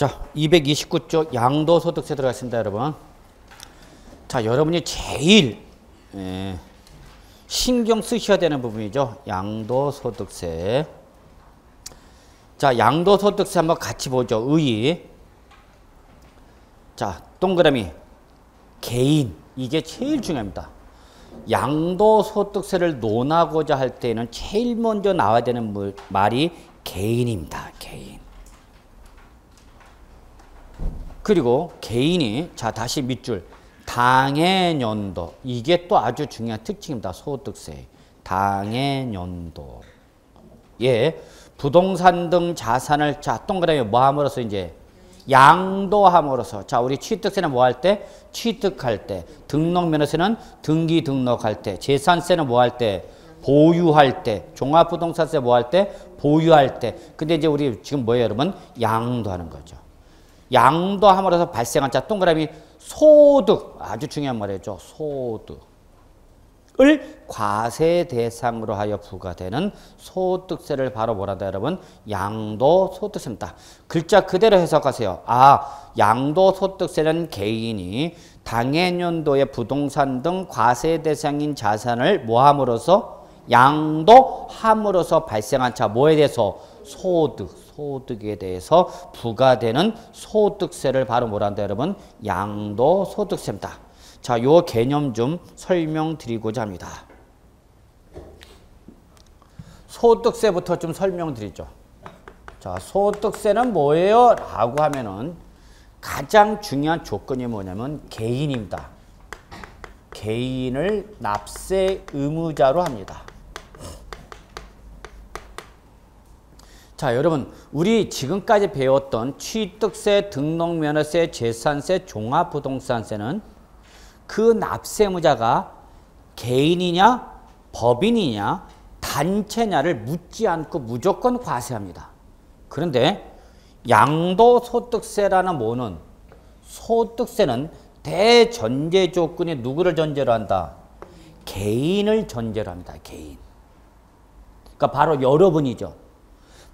자, 229쪽 양도소득세 들어갔습니다, 여러분. 자, 여러분이 제일 신경 쓰셔야 되는 부분이죠. 양도소득세. 자, 양도소득세 한번 같이 보죠. 의. 자, 동그라미. 개인. 이게 제일 중요합니다. 양도소득세를 논하고자 할 때는 제일 먼저 나와야 되는 말이 개인입니다. 개인. 그리고 개인이, 자, 다시 밑줄. 당해년도. 이게 또 아주 중요한 특징입니다. 소득세. 당해년도. 예. 부동산 등 자산을, 자, 동그라미 뭐 함으로써 이제 양도함으로써. 자, 우리 취득세는 뭐 할 때? 취득할 때. 등록면허세는 등기 등록할 때. 재산세는 뭐 할 때? 보유할 때. 종합부동산세 뭐 할 때? 보유할 때. 근데 이제 우리 지금 뭐예요, 여러분? 양도하는 거죠. 양도함으로써 발생한, 자, 동그라미 소득. 아주 중요한 말이죠. 소득을 과세 대상으로 하여 부과되는 소득세를 바로 뭐라다, 여러분? 양도소득세입니다. 글자 그대로 해석하세요. 아, 양도소득세는 개인이 당해년도에 부동산 등 과세 대상인 자산을 뭐함으로써? 양도함으로써 발생한, 자, 뭐에 대해서? 소득에 대해서 부과되는 소득세를 바로 뭐란다, 여러분? 양도소득세입니다. 자, 요 개념 좀 설명드리고자 합니다. 소득세부터 좀 설명드리죠. 자, 소득세는 뭐예요? 라고 하면은 가장 중요한 조건이 뭐냐면 개인입니다. 개인을 납세 의무자로 합니다. 자, 여러분, 우리 지금까지 배웠던 취득세, 등록면허세, 재산세, 종합부동산세는 그 납세의무자가 개인이냐, 법인이냐, 단체냐를 묻지 않고 무조건 과세합니다. 그런데 양도소득세라는 뭐는, 소득세는 대전제 조건이 누구를 전제로 한다? 개인을 전제로 합니다. 개인. 그러니까 바로 여러분이죠.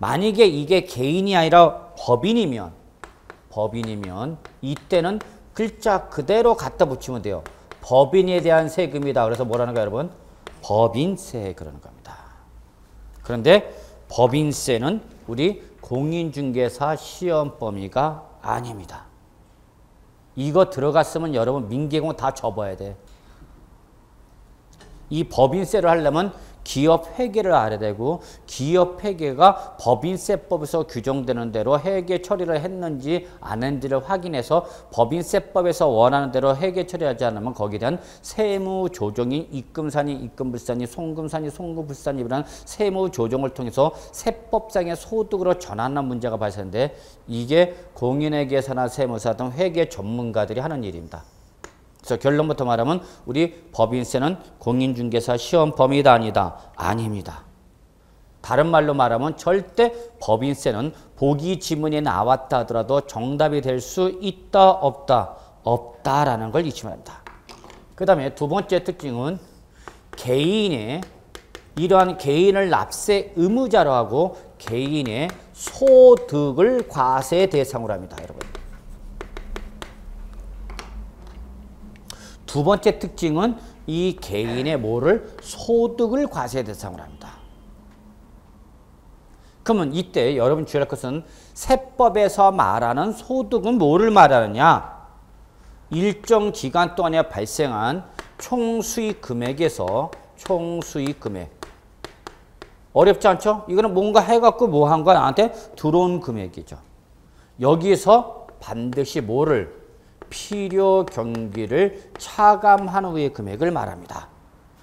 만약에 이게 개인이 아니라 법인이면 이때는 글자 그대로 갖다 붙이면 돼요. 법인에 대한 세금이다. 그래서 뭐라는 거예요, 여러분? 법인세 그러는 겁니다. 그런데 법인세는 우리 공인중개사 시험 범위가 아닙니다. 이거 들어갔으면 여러분 민계공 다 접어야 돼. 이 법인세를 하려면 기업 회계를 알아야 되고, 기업 회계가 법인세법에서 규정되는 대로 회계 처리를 했는지 안 했는지를 확인해서 법인세법에서 원하는 대로 회계 처리하지 않으면 거기에 대한 세무 조정인 입금산이 입금불산이 송금산이 송금불산이 이런 세무 조정을 통해서 세법상의 소득으로 전환하는 문제가 발생하는데, 이게 공인회계사나 세무사 등 회계 전문가들이 하는 일입니다. 그래서 결론부터 말하면 우리 법인세는 공인중개사 시험 범위다 아니다? 아닙니다. 다른 말로 말하면 절대 법인세는 보기 지문에 나왔다 하더라도 정답이 될 수 있다 없다? 없다라는 걸 잊지 말입니다. 그 다음에 두 번째 특징은 개인의, 이러한 개인을 납세 의무자로 하고 개인의 소득을 과세 대상으로 합니다, 여러분. 두 번째 특징은 이 개인의 뭐를? 소득을 과세 대상으로 합니다. 그러면 이때 여러분 주의할 것은 세법에서 말하는 소득은 뭐를 말하느냐? 일정 기간 동안에 발생한 총수익 금액에서 총수익 금액. 어렵지 않죠? 이거는 뭔가 해갖고 뭐 한 거야? 나한테 들어온 금액이죠. 여기서 반드시 뭐를? 필요 경비를 차감한 후의 금액을 말합니다.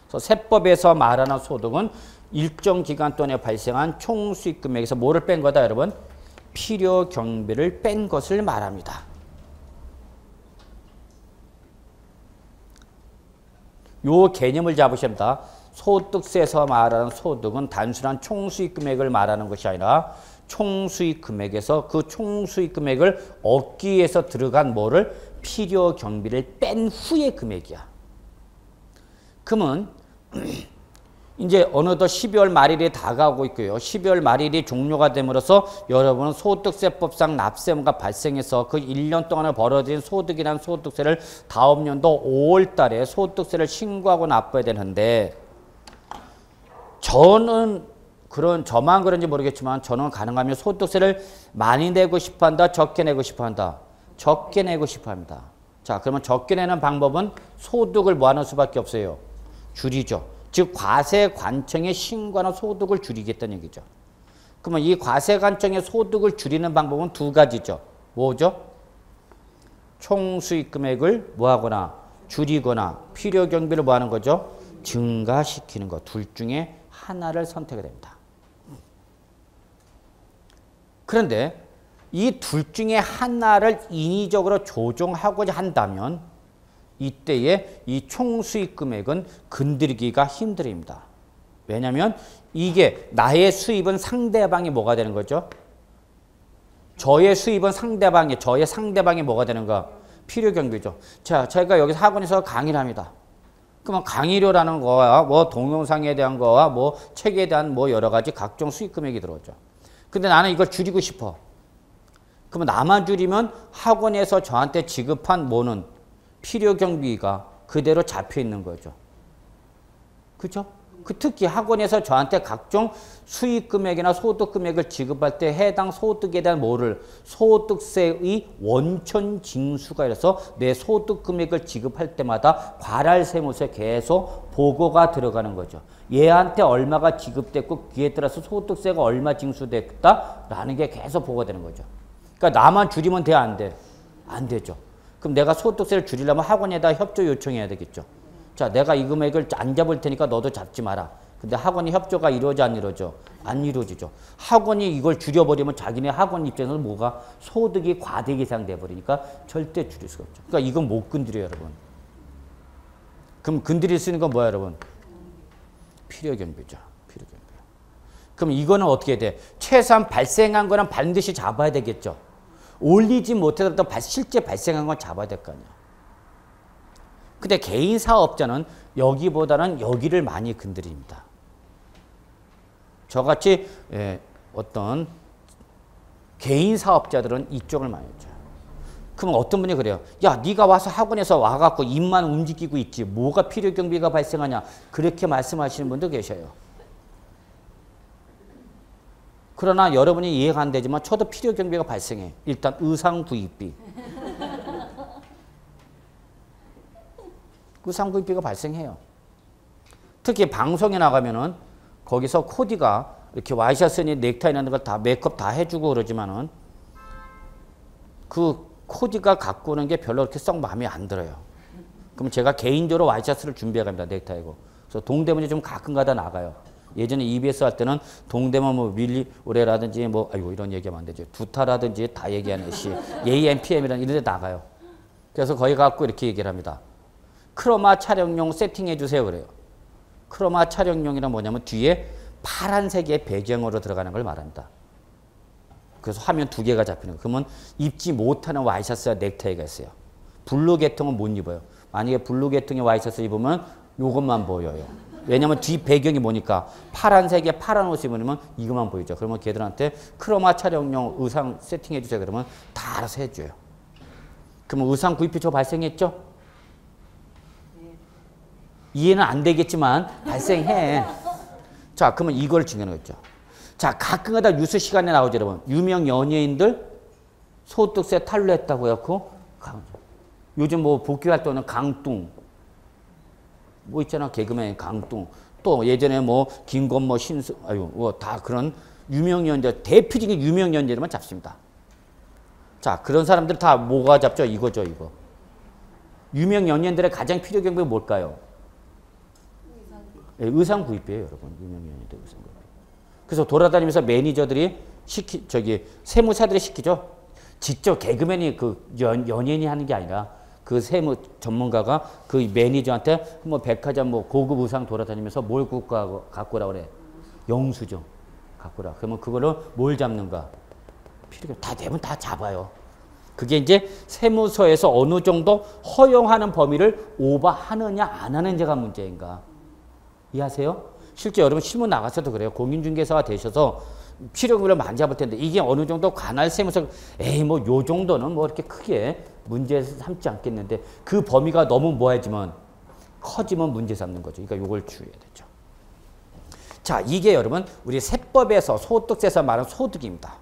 그래서 세법에서 말하는 소득은 일정 기간 동안에 발생한 총수익 금액에서 뭐를 뺀 거다, 여러분? 필요 경비를 뺀 것을 말합니다. 요 개념을 잡으셔야 합니다. 소득세에서 말하는 소득은 단순한 총수익 금액을 말하는 것이 아니라 총수익 금액에서 그 총수익 금액을 얻기 위해서 들어간 뭐를? 필요 경비를 뺀 후의 금액이야. 그러면 이제 어느덧 12월 말일이 다가오고 있고요. 12월 말일이 종료가 됨으로써 여러분은 소득세법상 납세 의무가 발생해서 그 1년 동안에 벌어진 소득이란 소득세를 다음 연도 5월 달에 소득세를 신고하고 납부해야 되는데 저만 그런지 모르겠지만 저는 가능하면 소득세를 많이 내고 싶어 한다, 적게 내고 싶어 한다. 적게 내고 싶어 합니다. 자, 그러면 적게 내는 방법은 소득을 뭐 하는 수밖에 없어요. 줄이죠. 즉 과세관청에 신고하는 소득을 줄이겠다는 얘기죠. 그러면 이 과세관청의 소득을 줄이는 방법은 두 가지죠. 뭐죠? 총수익 금액을 뭐하거나 줄이거나 필요경비를 뭐하는 거죠? 증가시키는 것. 둘 중에 하나를 선택해야 됩니다. 그런데 이 둘 중에 하나를 인위적으로 조정하고자 한다면 이때에 이 총수익 금액은 건드리기가 힘들입니다. 왜냐하면 이게 나의 수입은 상대방이 뭐가 되는 거죠? 저의 수입은 저의 상대방이 뭐가 되는가? 필요경비죠. 자, 제가 여기서 학원에서 강의를 합니다. 그러면 강의료라는 거와 뭐 동영상에 대한 거와 뭐 책에 대한 뭐 여러 가지 각종 수익 금액이 들어오죠. 근데 나는 이걸 줄이고 싶어. 그러면 나만 줄이면 학원에서 저한테 지급한 뭐는 필요 경비가 그대로 잡혀 있는 거죠. 그죠? 특히 학원에서 저한테 각종 수익 금액이나 소득 금액을 지급할 때 해당 소득에 대한 뭐를 소득세의 원천 징수가 있어서 내 소득 금액을 지급할 때마다 과랄세무서에 계속 보고가 들어가는 거죠. 얘한테 얼마가 지급됐고 그에 따라서 소득세가 얼마 징수됐다라는 게 계속 보고가 되는 거죠. 그러니까 나만 줄이면 돼, 안 돼? 안 되죠. 그럼 내가 소득세를 줄이려면 학원에다 협조 요청해야 되겠죠. 자, 내가 이 금액을 안 잡을 테니까 너도 잡지 마라. 근데 학원이 협조가 이루어져 안 이루어져? 안 이루어지죠. 학원이 이걸 줄여버리면 자기네 학원 입장에서는 뭐가 소득이 과대기 이상 돼버리니까 절대 줄일 수가 없죠. 그러니까 이건 못 건드려요, 여러분. 그럼 건드릴 수 있는 건 뭐야, 여러분? 필요경비죠. 필요경비. 그럼 이거는 어떻게 돼? 최소한 발생한 거는 반드시 잡아야 되겠죠. 올리지 못해도 실제 발생한 건 잡아야 될 거 아니야. 근데 개인 사업자는 여기보다는 여기를 많이 건드립니다. 저같이 어떤 개인 사업자들은 이쪽을 많이 했죠. 그럼 어떤 분이 그래요. 야, 네가 와서 학원에서 와갖고 입만 움직이고 있지. 뭐가 필요경비가 발생하냐. 그렇게 말씀하시는 분도 계셔요. 그러나 여러분이 이해가 안 되지만 저도 필요경비가 발생해. 일단 의상구입비. 의상구입비가 발생해요. 특히 방송에 나가면은 거기서 코디가 이렇게 와이셔츠니 넥타이 있는 걸 다 메이크업 다 해주고 그러지만은 그 코디가 갖고 오는 게 별로 그렇게 썩 마음에 안 들어요. 그럼 제가 개인적으로 와이셔츠를 준비해 갑니다. 넥타이고. 그래서 동대문에 좀 가끔 가다 나가요. 예전에 EBS 할 때는 동대문 뭐 밀리오레라든지 뭐 아이고 이런 얘기하면 안 되죠. 두타라든지 다 얘기하네. AMPM이라는 이런 데 나가요. 그래서 거기 갖고 이렇게 얘기를 합니다. 크로마 촬영용 세팅해 주세요 그래요. 크로마 촬영용이란 뭐냐면 뒤에 파란색의 배경으로 들어가는 걸 말합니다. 그래서 화면 두 개가 잡히는 거예요. 그러면 입지 못하는 와이셔츠와 넥타이가 있어요. 블루 계통은 못 입어요. 만약에 블루 계통의 와이셔츠 입으면 이것만 보여요. 왜냐면 뒤 배경이 뭐니까 파란색의 파란 옷을 입으면 이것만 보이죠. 그러면 걔들한테 크로마 촬영용 의상 세팅해 주세요 그러면 다 알아서 해줘요. 그러면 의상 구입비 저 발생했죠? 이해는 안 되겠지만 발생해. 자, 그러면 이걸 중요한 거죠. 자, 가끔가다 뉴스 시간에 나오죠, 여러분. 유명 연예인들 소득세 탈루했다고 해갖고 요즘 뭐 복귀 활동은 강뚱 뭐 있잖아, 개그맨 강뚱. 또 예전에 뭐 김건모, 신수, 아유, 뭐 다 그런 유명 연예인, 대표적인 유명 연예인들만 잡습니다. 자, 그런 사람들 다 뭐가 잡죠? 이거죠, 이거. 유명 연예인들의 가장 필요 경비가 뭘까요? 의상 구입이에요, 여러분. 유명 연예인들 의상 구입. 그래서 돌아다니면서 매니저들이 세무사들이 시키죠. 직접 개그맨이 연예인이 하는 게 아니라 그 세무 전문가가 그 매니저한테 뭐 백화점 뭐 고급 의상 돌아다니면서 뭘 갖고 오라 그래? 영수증 갖고 오라. 그러면 그거를 뭘 잡는가? 필요가 다 대부분 다 잡아요. 그게 이제 세무서에서 어느 정도 허용하는 범위를 오버하느냐 안 하느냐가 문제인가. 이해하세요? 실제 여러분 신문 나가서도 그래요. 공인중개사가 되셔서 필요금을 많이 잡을 텐데 이게 어느 정도 관할 세무서 에이 뭐 요 정도는 뭐 이렇게 크게 문제 삼지 않겠는데 그 범위가 너무 뭐해지면 커지면 문제 삼는 거죠. 그러니까 요걸 주의해야 되죠. 자, 이게 여러분 우리 세법에서 소득세에서 말하는 소득입니다.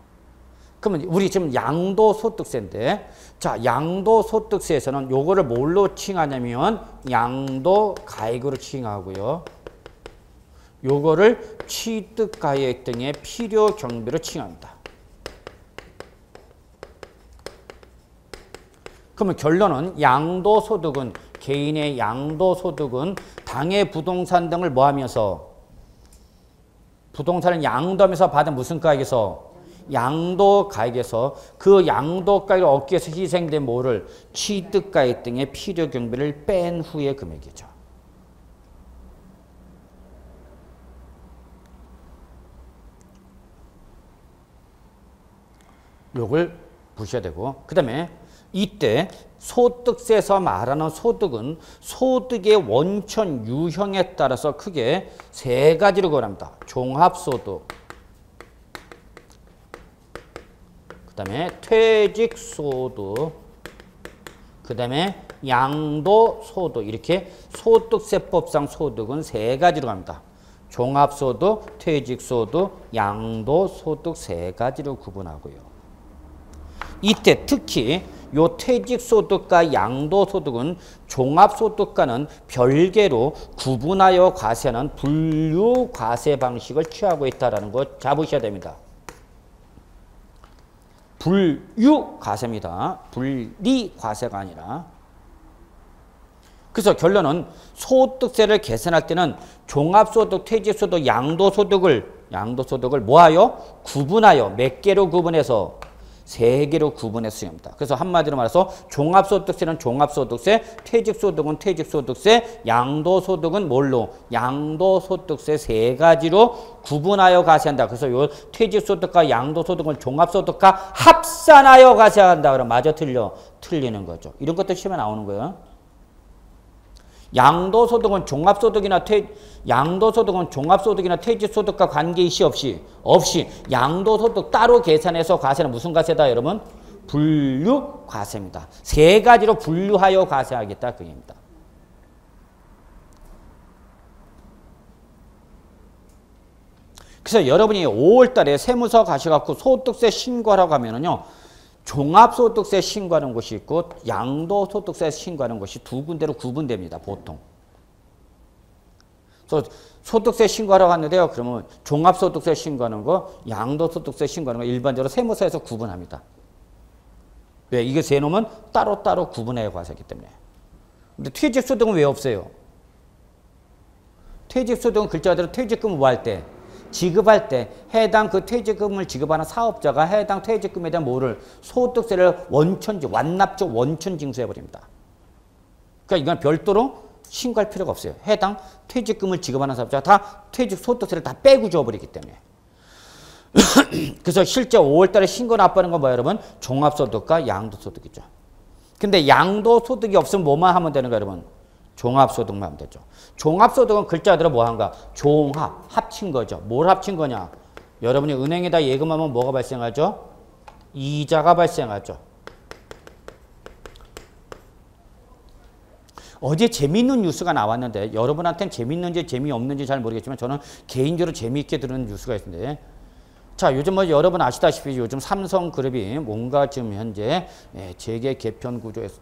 그러면 우리 지금 양도소득세인데 자, 양도소득세에서는 요거를 뭘로 칭하냐면 양도가액으로 칭하고요. 요거를 취득가액 등의 필요경비로 칭합니다. 그러면 결론은 양도소득은 개인의 양도소득은 당해 부동산 등을 뭐하면서 부동산을 양도하면서 받은 무슨 가액에서 양도가액에서 그 양도가액을 얻기 위해서 희생된 뭐를 취득가액 등의 필요경비를 뺀 후의 금액이죠. 요걸 보셔야 되고 그 다음에 이때 소득세에서 말하는 소득은 소득의 원천 유형에 따라서 크게 세 가지로 구분합니다. 종합소득, 그 다음에 퇴직소득, 그 다음에 양도소득 이렇게 소득세법상 소득은 세 가지로 갑니다. 종합소득, 퇴직소득, 양도소득 세 가지로 구분하고요. 이때 특히 요 퇴직소득과 양도소득은 종합소득과는 별개로 구분하여 과세하는 분류과세 방식을 취하고 있다는 거 잡으셔야 됩니다. 분류과세입니다. 분리과세가 아니라. 그래서 결론은 소득세를 계산할 때는 종합소득, 퇴직소득, 양도소득을 뭐하여? 구분하여 몇 개로 구분해서? 세 개로 구분해서 수용합니다. 그래서 한마디로 말해서 종합소득세는 종합소득세, 퇴직소득은 퇴직소득세, 양도소득은 뭘로? 양도소득세 세 가지로 구분하여 과세한다. 그래서 요 퇴직소득과 양도소득을 종합소득과 합산하여 과세한다. 그럼 맞아 틀려? 틀리는 거죠. 이런 것도 시험에 나오는 거예요. 양도소득은 종합소득이나 퇴직소득과 관계이시 없이 양도소득 따로 계산해서 과세는 무슨 과세다 여러분? 분류과세입니다. 세 가지로 분류하여 과세하겠다 그 얘기입니다. 그래서 여러분이 5월 달에 세무서 가셔갖고 소득세 신고하러 가면은요. 종합소득세 신고하는 곳이 있고 양도소득세 신고하는 곳이 두 군데로 구분됩니다. 보통. 그래서 소득세 신고하러 갔는데요. 그러면 종합소득세 신고하는 거, 양도소득세 신고하는 거 일반적으로 세무서에서 구분합니다. 왜? 이게 세 놈은 따로따로 구분해야 과세하기 때문에. 근데 퇴직소득은 왜 없어요? 퇴직소득은 글자 그대로 퇴직금을 뭐 할 때? 지급할 때 해당 그 퇴직금을 지급하는 사업자가 해당 퇴직금에 대한 뭐를 소득세를 완납적 원천 징수해버립니다. 그러니까 이건 별도로 신고할 필요가 없어요. 해당 퇴직금을 지급하는 사업자가 다 퇴직 소득세를 다 빼고 줘버리기 때문에. 그래서 실제 5월 달에 신고 납부하는 건 뭐예요, 여러분? 종합소득과 양도소득이죠. 근데 양도소득이 없으면 뭐만 하면 되는 거예요, 여러분? 종합소득만 하면 되죠. 종합소득은 글자 그대로 뭐 한가? 종합, 합친 거죠. 뭘 합친 거냐? 여러분이 은행에다 예금하면 뭐가 발생하죠? 이자가 발생하죠. 어제 재미있는 뉴스가 나왔는데 여러분한테는 재미있는지 재미없는지 잘 모르겠지만 저는 개인적으로 재미있게 들은 뉴스가 있는데 자, 요즘 뭐 여러분 아시다시피 요즘 삼성그룹이 뭔가 지금 현재 재계 개편 구조에서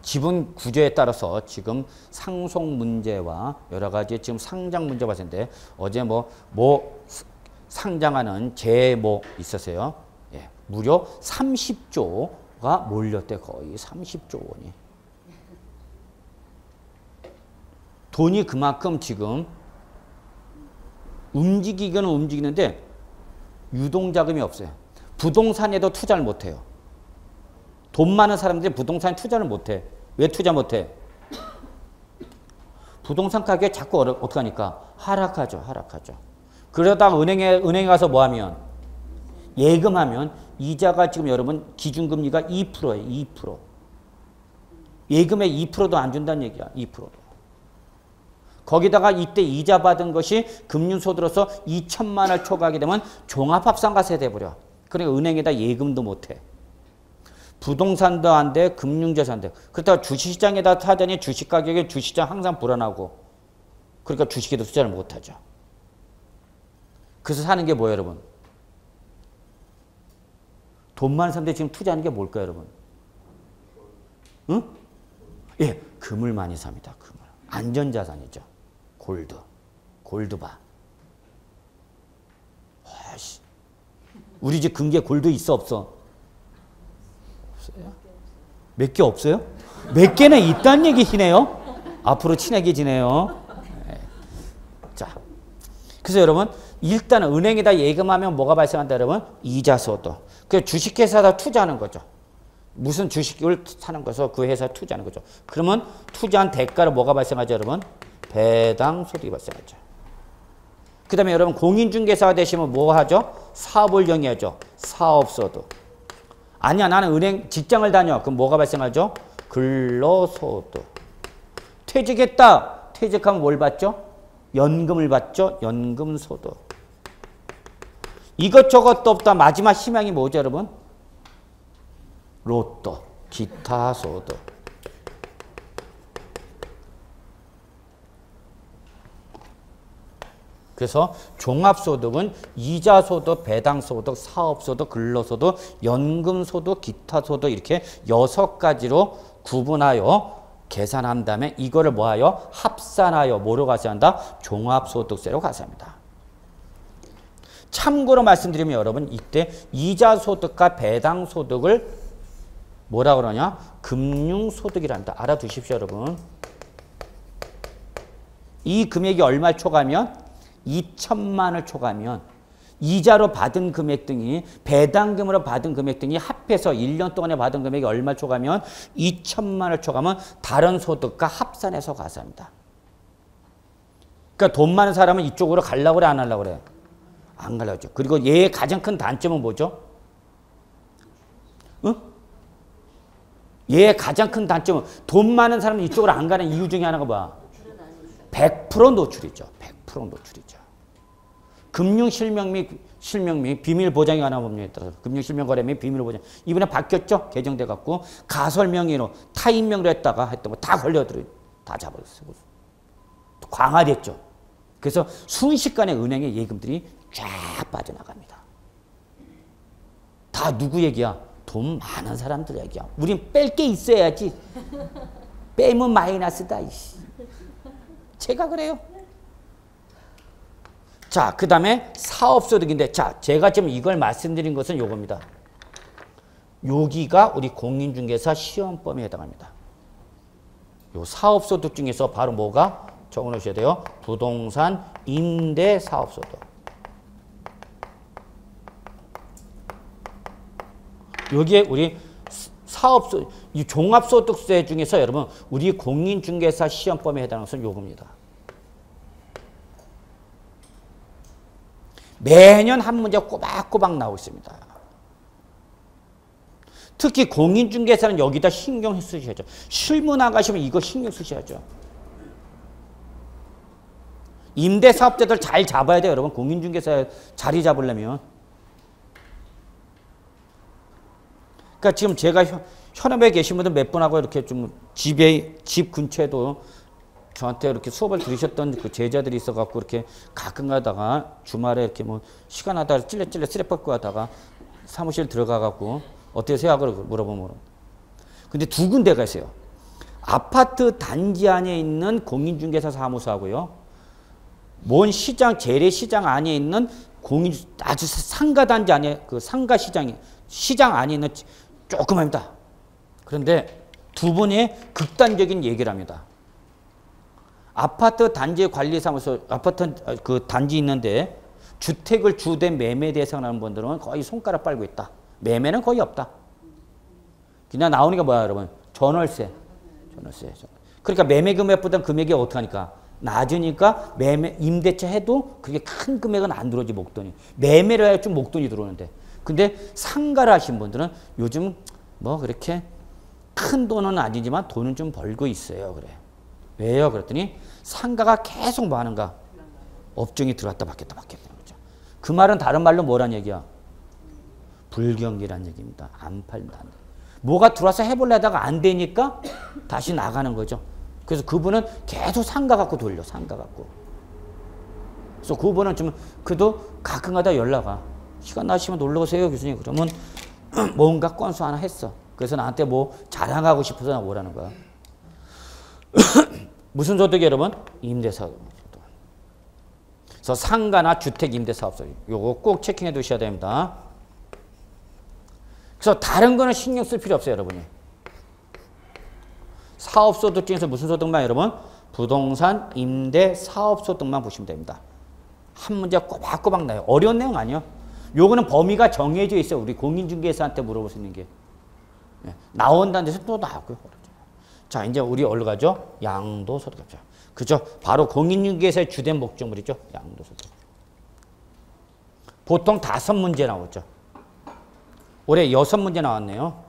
지분 구조에 따라서 지금 상속 문제와 여러 가지 지금 상장 문제가 발생인데 어제 뭐 상장하는 재모 있었어요. 예, 무려 30조가 몰렸대. 거의 30조 원이. 돈이 그만큼 지금 움직이기는 움직이는데 유동자금이 없어요. 부동산에도 투자를 못해요. 돈 많은 사람들이 부동산에 투자를 못해. 왜 투자 못해? 부동산 가격이 자꾸 어떻게 하니까? 하락하죠. 그러다가 은행에 가서 뭐 하면? 예금하면 이자가 지금 여러분 기준금리가 2%예요. 2%. 예금의 2%도 안 준다는 얘기야. 2%도. 거기다가 이때 이자 받은 것이 금융소득으로서 2천만 원을 초과하게 되면 종합합산가세 돼버려. 그러니까 은행에다 예금도 못해. 부동산도 안 돼. 금융자산도 안 돼. 그렇다고 주식시장에다 타더니 주식 가격이 주식시장 항상 불안하고 그러니까 주식에도 투자를 못하죠. 그래서 사는 게 뭐예요 여러분? 돈 많은 사람들이 지금 투자하는 게 뭘까요 여러분? 응? 예, 금을 많이 삽니다. 금을. 안전자산이죠. 골드바. 아이씨. 우리 집 금괴 골드 있어 없어? 없어요? 몇 개 없어요? 몇 개는 있다는 얘기시네요. 앞으로 친하게 지내요. 네. 자, 그래서 여러분 일단은 은행에다 예금하면 뭐가 발생한다 여러분? 이자소득. 그 주식회사에다 투자하는 거죠. 무슨 주식을 사는 거서 그 회사에 투자하는 거죠. 그러면 투자한 대가로 뭐가 발생하죠 여러분? 배당 소득이 발생하죠. 그 다음에 여러분 공인중개사가 되시면 뭐 하죠? 사업을 영위하죠. 사업소득. 아니야 나는 은행 직장을 다녀. 그럼 뭐가 발생하죠? 근로소득. 퇴직했다. 퇴직하면 뭘 받죠? 연금을 받죠. 연금소득. 이것저것도 없다. 마지막 희망이 뭐죠 여러분? 로또. 기타소득. 그래서 종합소득은 이자소득, 배당소득, 사업소득, 근로소득, 연금소득, 기타소득 이렇게 6가지로 구분하여 계산한 다음에 이거를 뭐하여? 합산하여 뭐로 가세한다? 종합소득세로 가세합니다. 참고로 말씀드리면 여러분 이때 이자소득과 배당소득을 뭐라 그러냐? 금융소득이란다. 알아두십시오 여러분. 이 금액이 얼마를 초과하면? 2천만 원을 초과하면 이자로 받은 금액 등이 배당금으로 받은 금액 등이 합해서 1년 동안에 받은 금액이 얼마를 초과하면 2천만 원을 초과하면 다른 소득과 합산해서 가세합니다. 그러니까 돈 많은 사람은 이쪽으로 가려고 그래 안 하려고 그래? 안 가려고 하죠. 그리고 얘의 가장 큰 단점은 뭐죠? 응? 얘의 가장 큰 단점은 돈 많은 사람은 이쪽으로 안 가는 이유 중에 하나가 뭐야? 100% 노출이죠. 100% 노출이죠. 금융실명 및 비밀보장이 관한 법률에 따라서 금융실명거래 및 비밀보장 이번에 바뀌었죠? 개정돼 갖고 가설명의로 타인명으로 했던 거 다 걸려들어요. 다 잡아줬어요. 광활했죠. 그래서 순식간에 은행의 예금들이 쫙 빠져나갑니다. 다 누구 얘기야? 돈 많은 사람들 얘기야. 우린 뺄 게 있어야지. 빼면 마이너스다. 제가 그래요. 자, 그 다음에 사업소득인데, 자, 제가 지금 이걸 말씀드린 것은 요겁니다. 여기가 우리 공인중개사 시험범위에 해당합니다. 요 사업소득 중에서 바로 뭐가 적어 놓으셔야 돼요? 부동산 임대 사업소득. 여기에 우리 이 종합소득세 중에서 여러분, 우리 공인중개사 시험범위에 해당하는 것은 요겁니다. 매년 한 문제 꼬박꼬박 나오고 있습니다. 특히 공인중개사는 여기다 신경 쓰셔야죠. 실무 나가시면 이거 신경 쓰셔야죠. 임대사업자들 잘 잡아야 돼요, 여러분. 공인중개사 자리 잡으려면. 그러니까 지금 제가 현업에 계신 분들 몇 분하고 이렇게 좀 집 근처에도 저한테 이렇게 수업을 들으셨던 그 제자들이 있어갖고 이렇게 가끔 가다가 주말에 이렇게 뭐 시간 하다가 찔레찔레 쓰레받고 하다가 사무실 들어가갖고 어떻게 생각을 물어보면. 근데 두 군데가 있어요. 아파트 단지 안에 있는 공인중개사 사무소하고요. 뭔 시장, 재래시장 안에 있는 아주 상가단지 안에 그 상가시장이, 시장 안에 있는 조그맣다. 그런데 두 분이 극단적인 얘기를 합니다. 아파트 단지 관리사무소, 아파트 그 단지 있는데 주택을 주된 매매 대상을 하는 분들은 거의 손가락 빨고 있다. 매매는 거의 없다. 그냥 나오는 게 뭐야, 여러분? 전월세. 그러니까 매매 금액보다 금액이 어떻게 하니까? 낮으니까 매매, 임대차 해도 그게 큰 금액은 안 들어오지, 목돈이. 매매를 해야 좀 목돈이 들어오는데. 근데 상가를 하신 분들은 요즘 뭐 그렇게 큰 돈은 아니지만 돈은 좀 벌고 있어요. 그래. 왜요? 그랬더니 상가가 계속 뭐 하는가? 업종이 들어왔다 바뀌었다 바뀌었다. 그렇죠. 그 말은 다른 말로 뭐란 얘기야? 불경기란 얘기입니다. 안 팔린다. 뭐가 들어와서 해보려다가 안 되니까 다시 나가는 거죠. 그래서 그분은 계속 상가 갖고 돌려. 상가 갖고. 그래서 그분은 좀 그래도 가끔가다 연락 와. 시간 나시면 놀러 오세요 교수님. 그러면 뭔가 건수 하나 했어. 그래서 나한테 뭐 자랑하고 싶어서 나 오라는 거야. 무슨 소득이 여러분? 임대사업. 그래서 상가나 주택 임대사업소. 요거 꼭 체킹해 두셔야 됩니다. 그래서 다른 거는 신경 쓸 필요 없어요, 여러분이. 사업소득 중에서 무슨 소득만 여러분? 부동산 임대 사업소득만 보시면 됩니다. 한 문제 꼬박꼬박 나요. 어려운 내용 아니에요. 요거는 범위가 정해져 있어요. 우리 공인중개사한테 물어볼 수 있는 게. 나온다는 데서 또 나오고요. 자, 이제 우리 어디로 가죠? 양도소득. 그죠? 바로 공인중개사의 주된 목적물이죠. 양도소득. 보통 5문제 나오죠. 올해 6문제 나왔네요.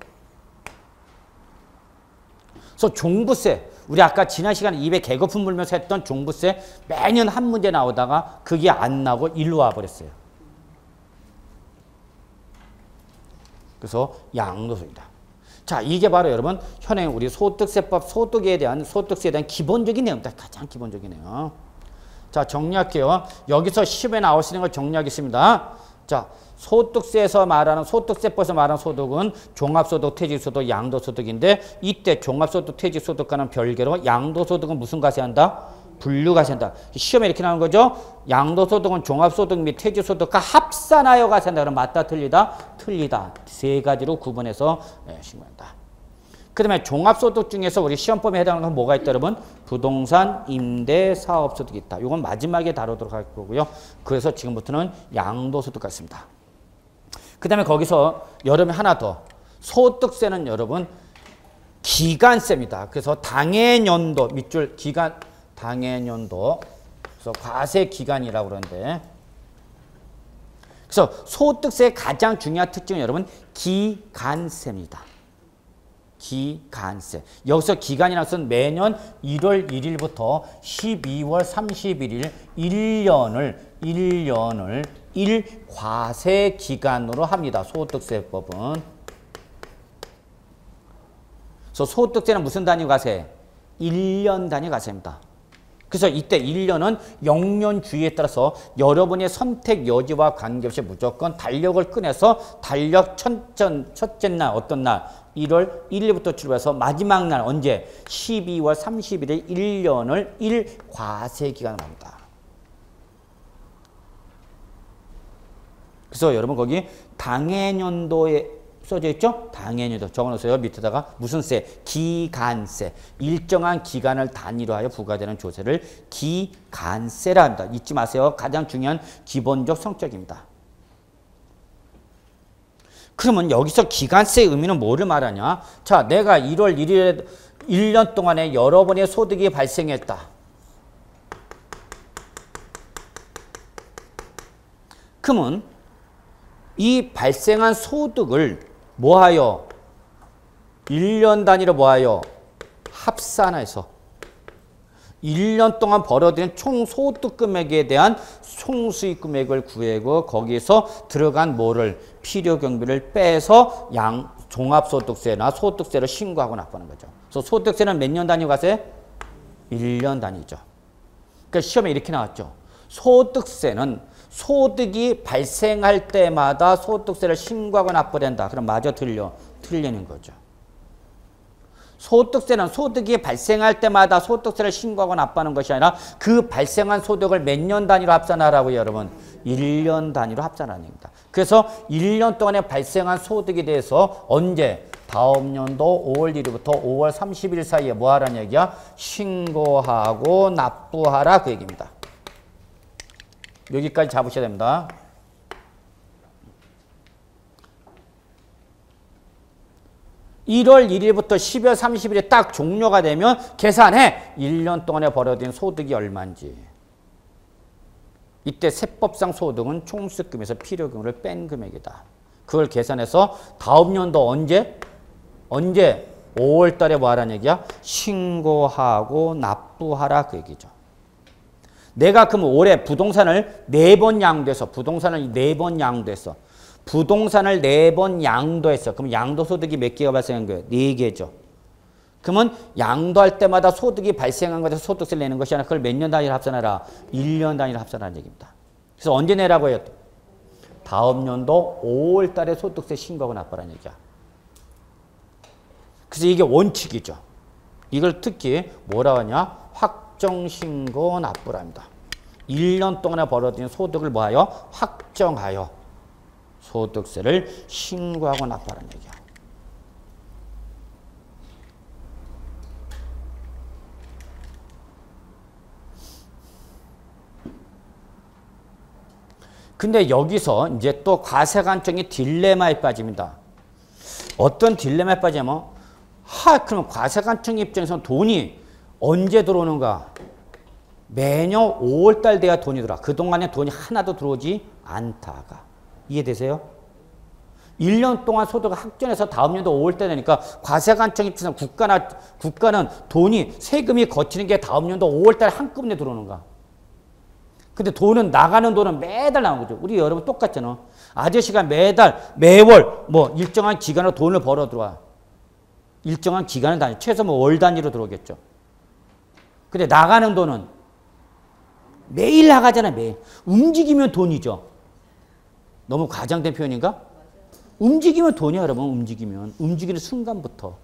그래서 종부세. 우리 아까 지난 시간에 입에 개거품 물면서 했던 종부세 매년 한 문제 나오다가 그게 안 나오고 일로 와버렸어요. 그래서 양도소득이다. 자, 이게 바로 여러분 현행 우리 소득세법 소득세에 대한 기본적인 내용입니다. 가장 기본적인 내용. 자, 정리할게요. 여기서 시험에 나올 수 있는 걸 정리하겠습니다. 자, 소득세에서 말하는 소득세법에서 말하는 소득은 종합소득, 퇴직소득, 양도소득인데 이때 종합소득, 퇴직소득과는 별개로 양도소득은 무슨 과세한다? 분류과세한다. 시험에 이렇게 나오는 거죠. 양도소득은 종합소득 및 퇴직소득과 합산하여 과세한다. 그럼 맞다, 틀리다? 틀리다. 세 가지로 구분해서 신고한다. 그 다음에 종합소득 중에서 우리 시험법에 해당하는 건 뭐가 있다, 여러분? 부동산, 임대, 사업소득이 있다. 이건 마지막에 다루도록 할 거고요. 그래서 지금부터는 양도소득 같습니다. 그 다음에 거기서 여러분 하나 더. 소득세는 여러분 기간세입니다. 그래서 당해년도 밑줄 기간 당해년도. 그래서 과세 기간이라고 그러는데. 그래서 소득세의 가장 중요한 특징은 여러분 기간세입니다. 기간세. 여기서 기간이라는 것은 매년 1월 1일부터 12월 31일 1년을 1과세 기간으로 합니다. 소득세법은. 그래서 소득세는 무슨 단위 과세? 1년 단위 과세입니다. 그래서 이때 1년은 영년주의에 따라서 여러분의 선택 여지와 관계없이 무조건 달력을 꺼내서 달력 첫째 날 어떤 날 1월 1일부터 출발해서 마지막 날 언제 12월 31일 1년을 1과세기간으로 합니다. 그래서 여러분 거기 당해년도에 써져 있죠? 당해년도 적어놓으세요. 밑에다가 무슨 세? 기간세. 일정한 기간을 단위로 하여 부과되는 조세를 기간세라 합니다. 잊지 마세요. 가장 중요한 기본적 성격입니다. 그러면 여기서 기간세의 의미는 뭐를 말하냐? 자, 내가 1월 1일에 1년 동안에 여러 번의 소득이 발생했다. 그러면 이 발생한 소득을 뭐하여? 1년 단위로 뭐하여? 합산해서 1년 동안 벌어들인 총 소득 금액에 대한 총수익 금액을 구하고 거기에서 들어간 뭐를 필요 경비를 빼서 종합소득세나 소득세를 신고하고 납부하는 거죠. 그래서 소득세는 몇 년 단위 과세? 1년 단위죠. 그러니까 시험에 이렇게 나왔죠. 소득세는 소득이 발생할 때마다 소득세를 신고하고 납부된다. 그럼 맞아, 틀려? 틀리는 거죠. 소득세는 소득이 발생할 때마다 소득세를 신고하고 납부하는 것이 아니라 그 발생한 소득을 몇 년 단위로 합산하라고요, 여러분? 1년 단위로 합산하는 겁니다. 그래서 1년 동안에 발생한 소득에 대해서 언제? 다음 년도 5월 1일부터 5월 30일 사이에 뭐 하라는 얘기야? 신고하고 납부하라 그 얘기입니다. 여기까지 잡으셔야 됩니다. (1월 1일부터 12월 30일에) 딱 종료가 되면 계산해. 1년 동안에 벌어진 소득이 얼마인지. 이때 세법상 소득은 총수익금에서 필요금을 뺀 금액이다. 그걸 계산해서 다음 년도 언제? 5월 달에 뭐 하라는 얘기야? 신고하고 납부하라 그 얘기죠. 내가 그럼 올해 부동산을 4번 양도해서 부동산을 4번 양도했어. 부동산을 4번 양도했어. 그럼 양도소득이 몇 개가 발생한 거예요? 4개죠. 그러면 양도할 때마다 소득이 발생한 것에서 소득세를 내는 것이 아니라 그걸 몇 년 단위로 합산하라? 1년 단위로 합산하는 얘기입니다. 그래서 언제 내라고 해요? 다음 연도 5월 달에 소득세 신고하고 납부하라는 얘기야. 그래서 이게 원칙이죠. 이걸 특히 뭐라고 하냐? 확정신고 납부랍니다. 1년 동안에 벌어들인 소득을 뭐하여? 확정하여 소득세를 신고하고 납부하라는 얘기야. 근데 여기서 이제 또 과세관청이 딜레마에 빠집니다. 어떤 딜레마에 빠지냐면, 그럼 과세관청 입장에서는 돈이 언제 들어오는가? 매년 5월달 돼야 돈이 들어와. 그동안에 돈이 하나도 들어오지 않다가. 이해되세요? 1년 동안 소득을 확정해서 다음 년도 5월달 되니까 과세관청 입장에서 국가는 돈이 세금이 거치는 게 다음 년도 5월달 한꺼번에 들어오는가? 근데 나가는 돈은 매달 나오는 거죠. 우리 여러분 똑같잖아. 아저씨가 매월 뭐 일정한 기간으로 돈을 벌어 들어와. 일정한 기간을 단위, 최소 뭐 월 단위로 들어오겠죠. 근데 나가는 돈은 매일 나가잖아, 매일. 움직이면 돈이죠. 너무 과장된 표현인가? 움직이면 돈이야, 여러분. 움직이는 순간부터.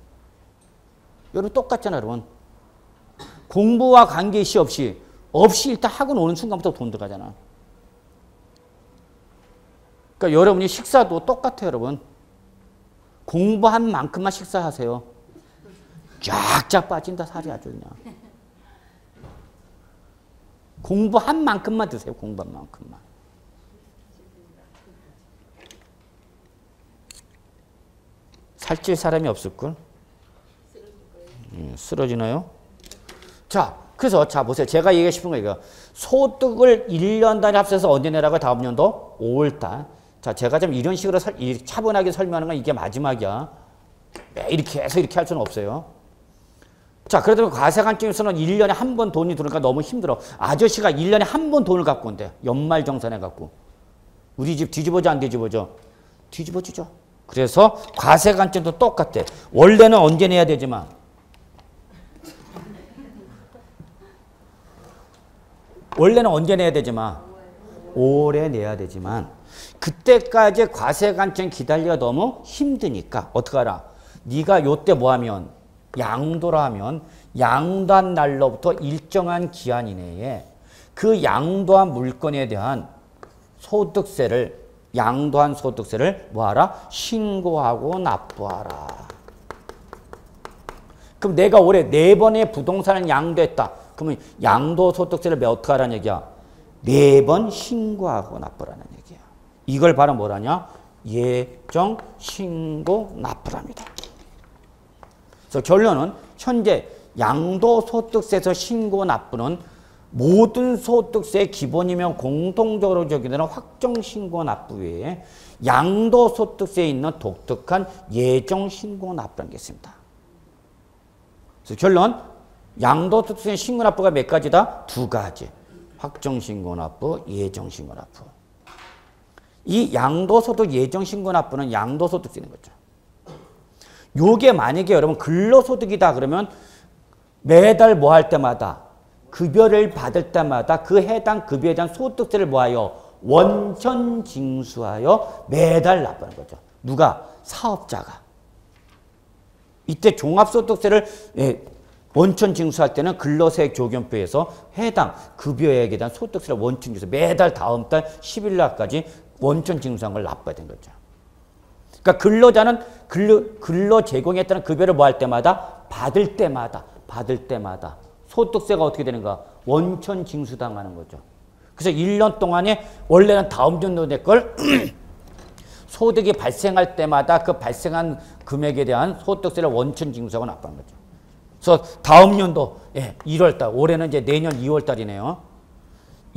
여러분 똑같잖아, 여러분. 공부와 관계시 없이 일단 학원 오는 순간부터 돈 들어가잖아. 그러니까 여러분이 식사도 똑같아요, 여러분. 공부한 만큼만 식사하세요. 쫙쫙 빠진다, 살이 아주 그냥. 공부한 만큼만 드세요, 공부한 만큼만. 살찔 사람이 없을걸? 쓰러지나요? 그래서 보세요. 제가 얘기하고 싶은 거 이거. 소득을 1년 단위 합쳐서 언제 내라고요? 다음 연도 5월달. 제가 좀 이런 식으로 차분하게 설명하는 건 이게 마지막이야. 이렇게 해서 이렇게 할 수는 없어요. 그래도 과세관청에서는 1년에 한 번 돈이 들어오니까 너무 힘들어. 아저씨가 1년에 한 번 돈을 갖고 온대. 연말정산해 갖고. 우리 집 뒤집어져 안 뒤집어져? 뒤집어지죠. 그래서 과세관청도 똑같아. 원래는 언제 내야 되지만 올해 내야 되지만 그때까지 과세관청 기다리기가 너무 힘드니까 어떡하라? 네가 요때 뭐하면 양도를 하면 양도한 날로부터 일정한 기한 이내에 그 양도한 물건에 대한 양도한 소득세를 뭐하라? 신고하고 납부하라. 그럼 내가 올해 4번의 부동산을 양도했다. 그러면 양도소득세를 어떻게 하라는 얘기야? 4번 신고하고 납부라는 얘기야. 이걸 바로 뭐라냐? 예정 신고 납부랍니다. 그래서 결론은 현재 양도소득세에서 신고 납부는 모든 소득세의 기본이며 공통적으로 적용되는 확정신고 납부 외에 양도소득세에 있는 독특한 예정신고 납부라는 게 있습니다. 그래서 결론, 양도소득세 신고 납부가 몇 가지다? 2가지. 확정신고 납부, 예정신고 납부. 이 양도소득 예정신고 납부는 양도소득세인 거죠. 요게 만약에 여러분 근로소득이다 그러면 매달 뭐 할 때마다 급여를 받을 때마다 그 해당 급여에 대한 소득세를 뭐하여? 원천 징수하여 매달 납부하는 거죠. 누가? 사업자가. 이때 종합소득세를 원천 징수할 때는 근로세액조경표에서 해당 급여액에 대한 소득세를 원천 징수 매달 다음 달 10일 날까지 원천 징수한 걸 납부해야 되는 거죠. 그러니까 근로자는 근로 제공했다는 급여를 뭐 할 때마다 받을 때마다 소득세가 어떻게 되는가? 원천 징수당하는 거죠. 그래서 1년 동안에 원래는 다음 연도 내 걸 소득이 발생할 때마다 그 발생한 금액에 대한 소득세를 원천 징수하고 납부하는 거죠. 그래서 다음 연도 1월달, 올해는 이제 내년 2월달이네요.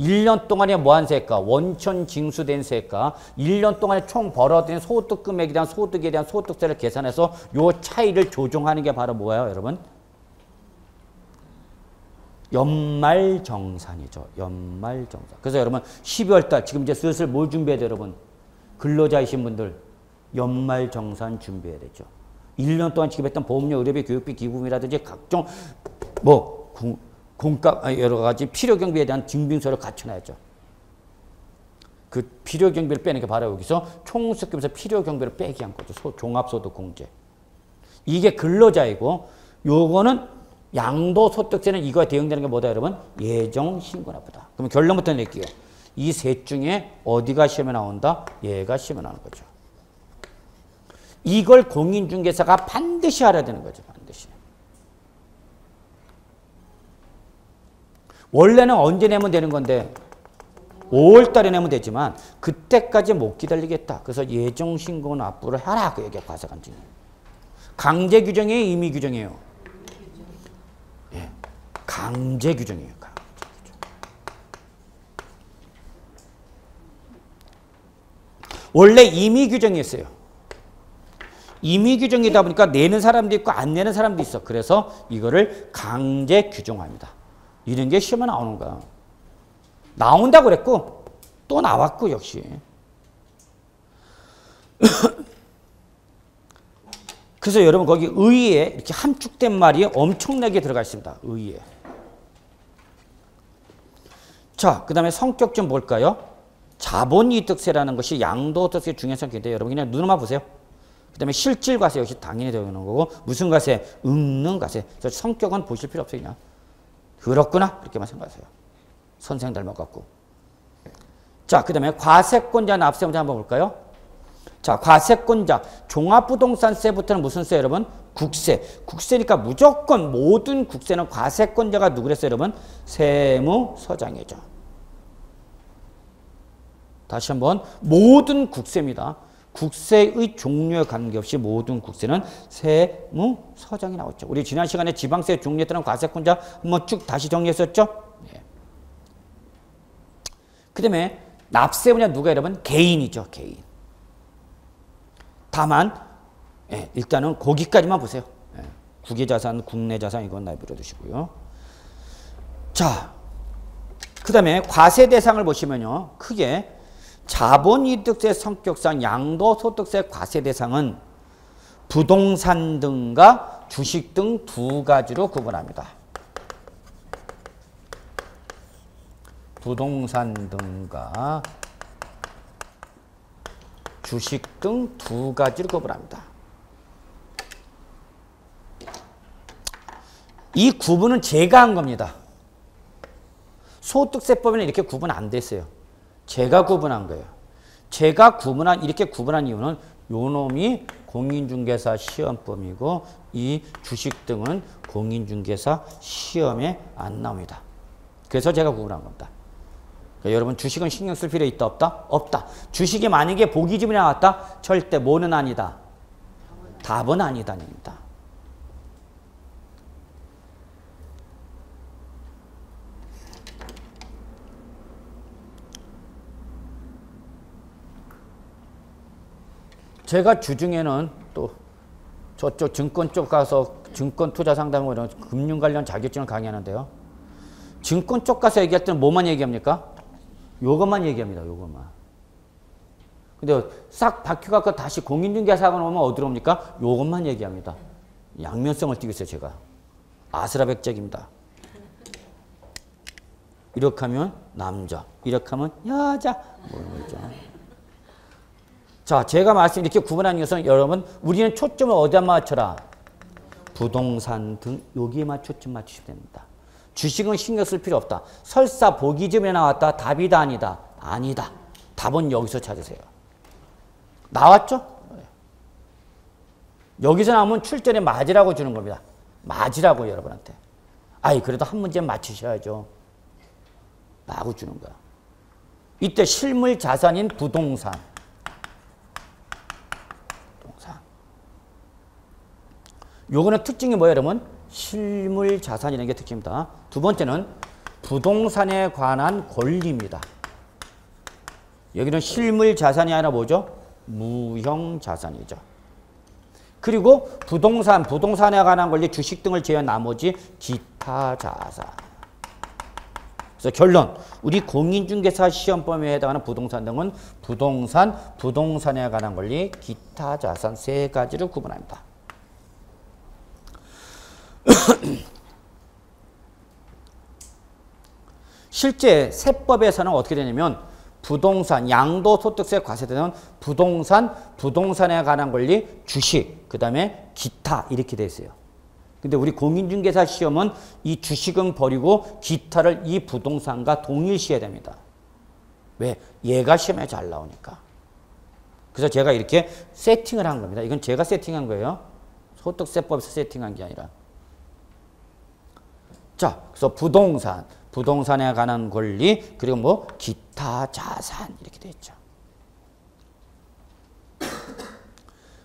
1년 동안에 뭐한 세가? 원천 징수된 세가. 1년 동안에 총 벌어들인 소득 금액에 대한 소득에 대한 소득세를 계산해서 요 차이를 조정하는 게 바로 뭐예요, 여러분? 연말정산이죠. 연말정산. 그래서 여러분 12월 달 지금 이제 슬슬 뭘 준비해야 돼요, 여러분? 근로자이신 분들 연말정산 준비해야 되죠. 1년 동안 지급했던 보험료, 의료비, 교육비, 기부금이라든지 각종 뭐 공과 여러 가지 필요 경비에 대한 증빙서를 갖춰놔야죠. 그 필요 경비를 빼는 게 바로 여기서 총수급에서 필요 경비를 빼기 한 거죠. 종합소득공제. 이게 근로자이고 요거는 양도소득세는 이거에 대응되는 게 뭐다, 여러분? 예정신고납부다. 그럼 결론부터 낼게요. 이 셋 중에 어디가 시험에 나온다? 얘가 시험에 나오는 거죠. 이걸 공인중개사가 반드시 알아야 되는 거죠. 반드시. 원래는 언제 내면 되는 건데 5월 달에 내면 되지만 그때까지 못 기다리겠다. 그래서 예정신고 납부를 하라. 그 얘기가 과세관증이. 강제 규정이에요? 임의 규정이에요? 예, 강제 규정이에요. 강제 규정. 원래 임의 규정이었어요. 임의 규정이다 보니까 내는 사람도 있고 안 내는 사람도 있어. 그래서 이거를 강제 규정합니다. 이런 게 시험에 나오는 거야. 나온다고 그랬고 또 나왔고 역시. 그래서 여러분 거기 의에 이렇게 함축된 말이 엄청나게 들어가 있습니다. 의에. 자, 그 다음에 성격 좀 볼까요? 자본이득세라는 것이 양도소득세 중요성이 있는데 여러분 그냥 눈으로만 보세요. 그 다음에 실질과세 역시 당연히 되는 거고 무슨 과세? 응능과세. 그래서 성격은 보실 필요 없어요. 그냥. 그렇구나 그렇게만 생각하세요. 선생 닮아갖고. 자, 그 다음에 과세권자 납세자 한번 볼까요? 자, 과세권자 종합부동산세부터는 무슨 세 여러분? 국세. 국세니까 무조건 모든 국세는 과세권자가 누구랬어요 여러분? 세무서장이죠. 다시 한번 모든 국세입니다. 국세의 종류에 관계없이 모든 국세는 세무서장이 나왔죠. 우리 지난 시간에 지방세 종류에 따른 과세권자 한번 쭉 다시 정리했었죠. 네. 그 다음에 납세분야 누가 여러분? 개인이죠. 개인. 다만 일단은 거기까지만 보세요. 국외자산, 국내자산 이건 내버려 두시고요. 자, 그 다음에 과세 대상을 보시면요. 크게 자본이득세 성격상 양도소득세 과세 대상은 부동산 등과 주식 등 두 가지로 구분합니다. 부동산 등과 주식 등 두 가지로 구분합니다. 이 구분은 제가 한 겁니다. 소득세법에는 이렇게 구분 안 됐어요. 제가 구분한 거예요. 제가 이렇게 구분한 이유는 요 놈이 공인중개사 시험범이고 이 주식 등은 공인중개사 시험에 안 나옵니다. 그래서 제가 구분한 겁니다. 그러니까 여러분 주식은 신경 쓸 필요 있다 없다? 없다. 주식이 만약에 보기지문이 나왔다? 절대 뭐는 아니다. 답은 아니다입니다. 제가 주중에는 또 저쪽 증권 쪽 가서 증권 투자 상담 이런 금융 관련 자격증을 강의하는데요. 증권 쪽 가서 얘기할 때는 뭐만 얘기합니까? 요것만 얘기합니다. 요것만. 근데 싹 바뀌어갖고 다시 공인중개사가 오면 어디로 옵니까? 요것만 얘기합니다. 양면성을 띠고 있어요, 제가. 아스라백작입니다. 이렇게 하면 남자, 이렇게 하면 여자. 뭐 이런 거 있죠. 자, 제가 말씀 이렇게 구분한 이유는 여러분, 우리는 초점을 어디에 맞춰라? 부동산 등 여기에만 초점 맞추시면 됩니다. 주식은 신경 쓸 필요 없다. 설사 보기지문에 나왔다. 답이다 아니다. 아니다. 답은 여기서 찾으세요. 나왔죠? 여기서 나오면 출전에 맞으라고 주는 겁니다. 맞으라고 여러분한테. 아이 그래도 한 문제 맞추셔야죠. 라고 주는 거야. 이때 실물 자산인 부동산. 요거는 특징이 뭐예요, 여러분? 실물 자산이라는 게 특징입니다. 두 번째는 부동산에 관한 권리입니다. 여기는 실물 자산이 아니라 뭐죠? 무형 자산이죠. 그리고 부동산에 관한 권리, 주식 등을 제외한 나머지 기타 자산. 그래서 결론, 우리 공인중개사 시험 범위에 해당하는 부동산 등은 부동산에 관한 권리, 기타 자산 세 가지를 구분합니다. 실제 세법에서는 어떻게 되냐면 부동산, 양도소득세 과세되는 부동산에 관한 권리, 주식, 그 다음에 기타 이렇게 돼 있어요. 근데 우리 공인중개사 시험은 이 주식은 버리고 기타를 이 부동산과 동일시해야 됩니다. 왜? 얘가 시험에 잘 나오니까. 그래서 제가 이렇게 세팅을 한 겁니다. 이건 제가 세팅한 거예요. 소득세법에서 세팅한 게 아니라. 자, 그래서 부동산에 관한 권리, 그리고 뭐 기타 자산 이렇게 되어 있죠.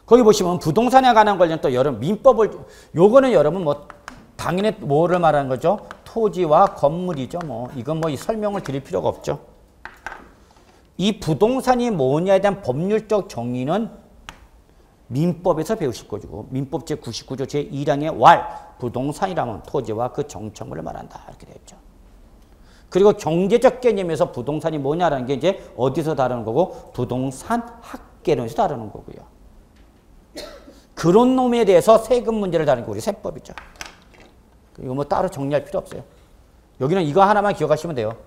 거기 보시면 부동산에 관한 권리는 또 여러분 민법을, 요거는 여러분 뭐 당연히 뭐를 말하는 거죠? 토지와 건물이죠. 뭐 이건 뭐 이 설명을 드릴 필요가 없죠. 이 부동산이 뭐냐에 대한 법률적 정의는 민법에서 배우실 거고, 민법 제99조 제1항의 왈, 부동산이라면 토지와 그 정청을 말한다 이렇게 되어 있죠. 그리고 경제적 개념에서 부동산이 뭐냐라는 게 이제 어디서 다루는 거고, 부동산 학개론에서 다루는 거고요. 그런 놈에 대해서 세금 문제를 다루는 게 우리 세법이죠. 이거 뭐 따로 정리할 필요 없어요. 여기는 이거 하나만 기억하시면 돼요.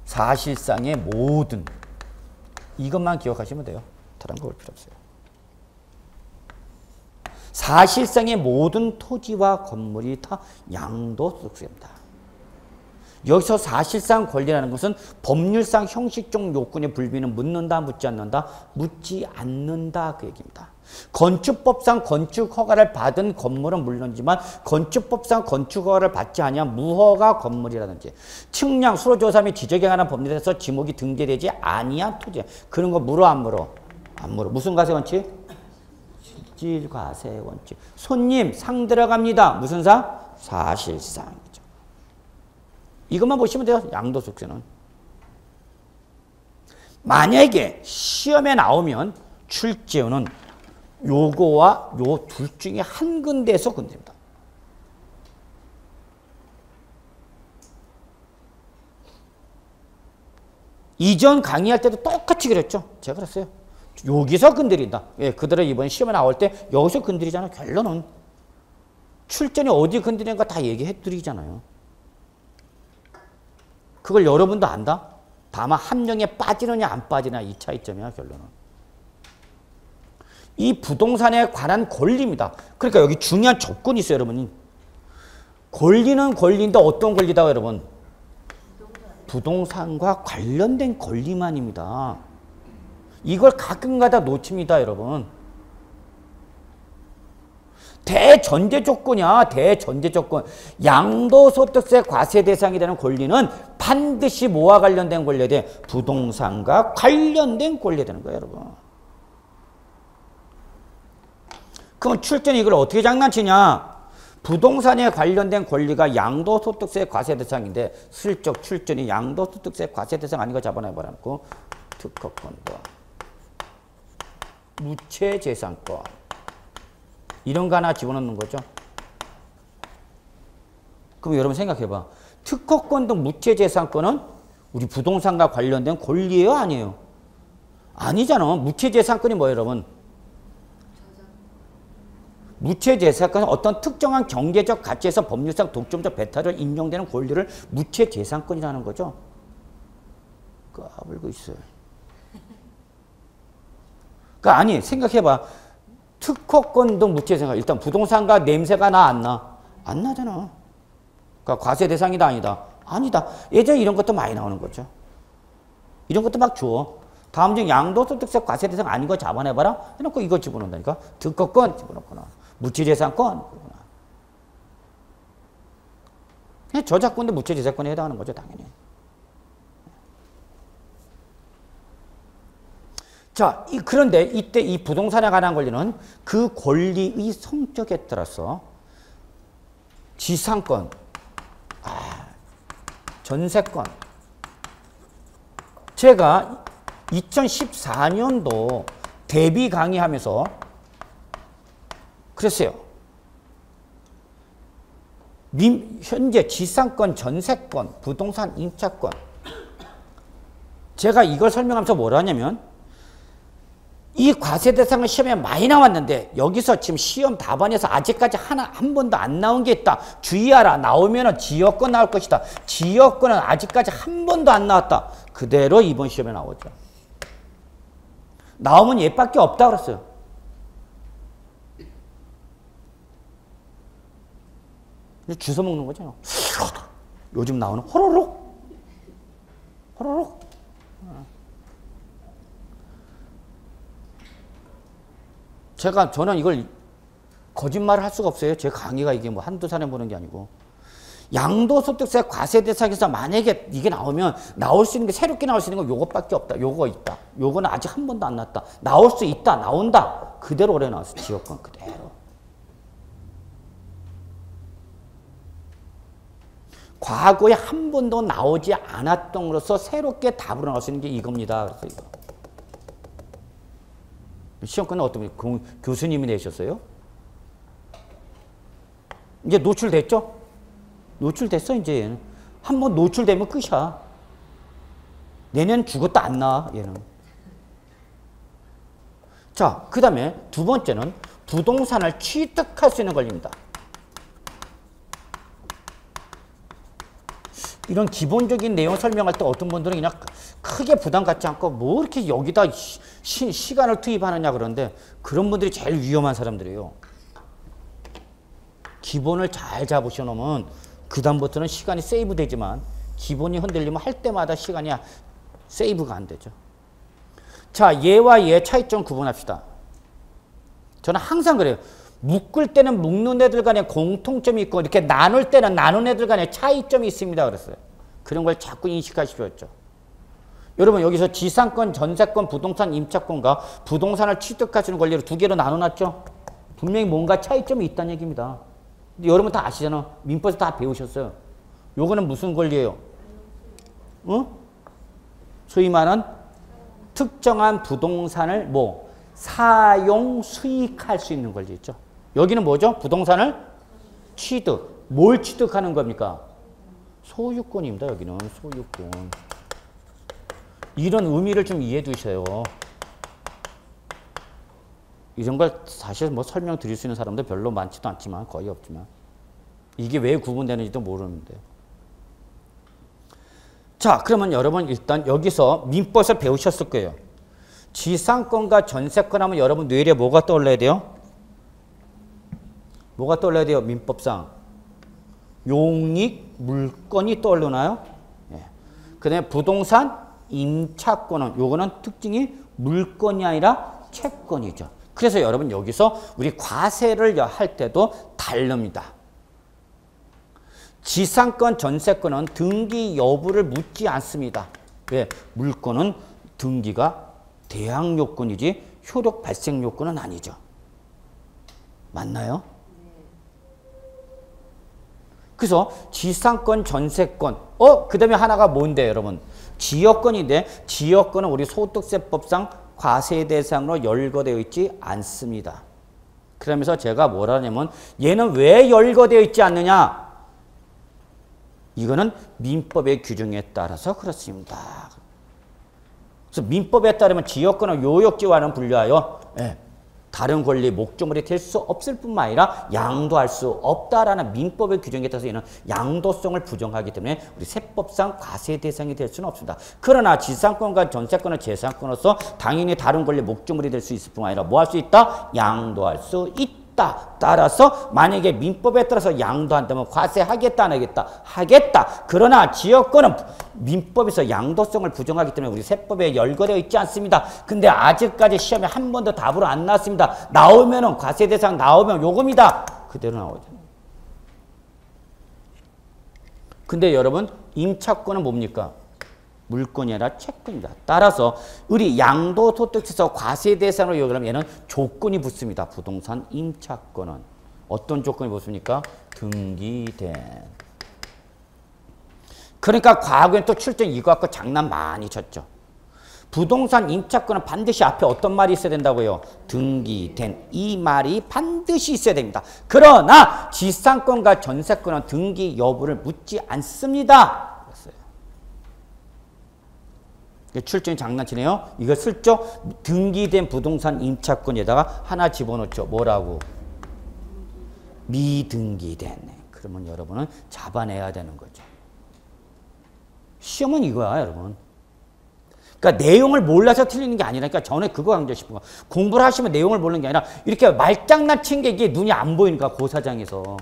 사실상의 모든, 이것만 기억하시면 돼요. 다른 거 볼 필요 없어요. 사실상의 모든 토지와 건물이 다 양도소득세입니다. 여기서 사실상 권리라는 것은 법률상 형식적 요건의 불비는 묻는다, 묻지 않는다? 묻지 않는다 그 얘기입니다. 건축법상 건축허가를 받은 건물은 물론이지만 건축법상 건축허가를 받지 아니한 무허가 건물이라든지 측량, 수로조사 및 지적에 관한 법률에서 지목이 등재되지 아니한 토지, 그런 거 물어 안 물어? 안 물어. 무슨 과세 원칙? 실질과세 원칙. 손님 상 들어갑니다. 무슨 상? 사실상. 이것만 보시면 돼요. 양도소득세는. 만약에 시험에 나오면 출제원은 요거와 요 둘 중에 한 군데에서 건드립니다. 이전 강의할 때도 똑같이 그랬죠. 제가 그랬어요. 여기서 건드린다. 예, 그들은 이번 시험에 나올 때 여기서 건드리잖아요. 결론은. 출전이 어디 건드리는 거 다 얘기해 드리잖아요. 그걸 여러분도 안다? 다만 함정에 빠지느냐 안 빠지느냐 이 차이점이야 결론은. 이 부동산에 관한 권리입니다. 그러니까 여기 중요한 조건이 있어요 여러분. 권리는 권리인데 어떤 권리다 여러분? 부동산과 관련된 권리만입니다. 이걸 가끔가다 놓칩니다 여러분. 대전제 조건이야. 대전제 조건. 양도소득세 과세 대상이 되는 권리는 반드시 뭐와 관련된 권리에 대해 부동산과 관련된 권리에 되는 거예요 여러분. 그럼 출전이 이걸 어떻게 장난치냐. 부동산에 관련된 권리가 양도소득세 과세 대상인데 슬쩍 출전이 양도소득세 과세 대상 아닌 거 잡아내버려놓고 특허권도 무채재산권 이런 거 하나 집어넣는 거죠. 그럼 여러분 생각해봐. 특허권 등 무채재산권은 우리 부동산과 관련된 권리예요? 아니에요? 아니잖아. 무채재산권이 뭐예요 여러분? 무채재산권은 어떤 특정한 경제적 가치에서 법률상 독점적 배타를 인정되는 권리를 무채재산권이라는 거죠. 까불고 있어요. 그러니까 아니 생각해봐. 특허권 등 무채재산권. 일단 부동산과 냄새가 나 안 나? 안 나잖아. 그러니까 과세 대상이다 아니다? 아니다. 예전에 이런 것도 많이 나오는 거죠. 이런 것도 막 줘. 다음 중 양도소득세 과세 대상 아닌 거 잡아내봐라. 해놓고 이거 집어넣는다니까. 특허권 집어넣거나 무채재산권. 그냥 저작권도 무채재산권에 해당하는 거죠 당연히. 자, 그런데 이때 이 부동산에 관한 권리는 그 권리의 성격에 따라서 지상권, 전세권. 제가 2014년도 대비 강의하면서 그랬어요. 현재 지상권, 전세권, 부동산 임차권. 제가 이걸 설명하면서 뭐라 하냐면 이 과세 대상은 시험에 많이 나왔는데 여기서 지금 시험 답안에서 아직까지 한 번도 안 나온 게 있다. 주의하라. 나오면 지역권 나올 것이다. 지역권은 아직까지 한 번도 안 나왔다. 그대로 이번 시험에 나오죠. 나오면 얘밖에 없다 그랬어요. 주워 먹는 거죠. 요즘 나오는 호로록. 호로록. 저는 이걸 거짓말을 할 수가 없어요. 제 강의가 이게 뭐 한두 사람이 보는 게 아니고. 양도소득세 과세 대상에서 만약에 이게 나오면 나올 수 있는 게 새롭게 나올 수 있는 건 요것밖에 없다. 요거 있다. 요거는 아직 한 번도 안 났다. 나올 수 있다. 나온다. 그대로 올해 나왔어. 지역권 그대로. 과거에 한 번도 나오지 않았던 것으로서 새롭게 답으로 나올 수 있는 게 이겁니다. 그래서 이거. 시험권은 어떤 분? 교수님이 내셨어요? 이제 노출됐죠? 노출됐어, 이제 얘는. 한번 노출되면 끝이야. 내년 죽었다 안 나와, 얘는. 자, 그 다음에 두 번째는 부동산을 취득할 수 있는 권리입니다. 이런 기본적인 내용 설명할 때 어떤 분들은 그냥 크게 부담 갖지 않고 뭐 이렇게 여기다 시간을 투입하느냐 그러는데 그런 분들이 제일 위험한 사람들이에요. 기본을 잘 잡으셔 놓으면 그 다음부터는 시간이 세이브 되지만 기본이 흔들리면 할 때마다 시간이 세이브가 안 되죠. 자, 얘와 얘 차이점 구분합시다. 저는 항상 그래요. 묶을 때는 묶는 애들 간에 공통점이 있고 이렇게 나눌 때는 나눈 애들 간에 차이점이 있습니다. 그랬어요. 그런 걸 자꾸 인식하십시오. 여러분 여기서 지상권, 전세권, 부동산 임차권과 부동산을 취득하시는 권리를 두 개로 나눠놨죠. 분명히 뭔가 차이점이 있다는 얘기입니다. 근데 여러분 다 아시잖아. 민법에서 다 배우셨어요. 요거는 무슨 권리예요? 소위 말하는 특정한 부동산을 사용, 수익할 수 있는 권리 있죠. 여기는 뭐죠? 부동산을 취득. 뭘 취득하는 겁니까? 소유권입니다. 여기는 소유권. 이런 의미를 좀 이해해 두셔요. 이런 걸 사실 설명드릴 수 있는 사람도 별로 많지도 않지만 거의 없지만 이게 왜 구분되는지도 모르는데. 자, 그러면 여러분 일단 여기서 민법에서 배우셨을 거예요. 지상권과 전세권 하면 여러분 뇌리에 뭐가 떠올라야 돼요? 뭐가 떠올라야 돼요? 민법상. 용익, 물건이 떠오르나요? 예. 그 다음에 부동산, 임차권은 요거는 특징이 물건이 아니라 채권이죠. 그래서 여러분 여기서 우리 과세를 할 때도 다릅니다. 지상권, 전세권은 등기 여부를 묻지 않습니다. 왜? 물건은 등기가 대항 요건이지 효력 발생 요건은 아니죠. 맞나요? 그래서 지상권, 전세권, 그 다음에 하나가 뭔데 여러분? 지역권인데 지역권은 우리 소득세법상 과세 대상으로 열거되어 있지 않습니다. 그러면서 제가 뭐라 하냐면 얘는 왜 열거되어 있지 않느냐? 이거는 민법의 규정에 따라서 그렇습니다. 그래서 민법에 따르면 지역권은 요역지와는 분류하여 다른 권리 목적물이 될 수 없을 뿐만 아니라 양도할 수 없다라는 민법의 규정에 따라서 얘는 양도성을 부정하기 때문에 우리 세법상 과세 대상이 될 수는 없습니다. 그러나 지상권과 전세권은 재산권으로서 당연히 다른 권리 목적물이 될 수 있을 뿐만 아니라 뭐 할 수 있다? 양도할 수 있다. 따라서 만약에 민법에 따라서 양도한다면 과세하겠다 안 하겠다? 하겠다. 그러나 지역권은 민법에서 양도성을 부정하기 때문에 우리 세법에 열거되어 있지 않습니다. 근데 아직까지 시험에 한 번도 답으로 안 나왔습니다. 나오면은 과세 대상 나오면 요겁니다. 그대로 나오죠. 근데 여러분 임차권은 뭡니까? 물건이 아니라 채권입니다. 따라서 우리 양도소득세에서 과세 대상으로 여기면 얘는 조건이 붙습니다. 부동산 임차권은. 어떤 조건이 붙습니까? 등기된. 그러니까 과거엔 또 출전 이거 갖고 장난 많이 쳤죠. 부동산 임차권은 반드시 앞에 어떤 말이 있어야 된다고요? 등기된 이 말이 반드시 있어야 됩니다. 그러나 지상권과 전세권은 등기 여부를 묻지 않습니다. 그랬어요. 출전이 장난치네요. 이거 슬쩍 등기된 부동산 임차권에다가 하나 집어넣죠. 뭐라고? 미등기된. 그러면 여러분은 잡아내야 되는 거죠. 시험은 이거야, 여러분. 그러니까 내용을 몰라서 틀리는 게 아니라니까 저는 그거 강조하고 싶은 거. 공부를 하시면 내용을 모르는 게 아니라 이렇게 말장난 친 게 이게 눈이 안 보이니까 고사장에서.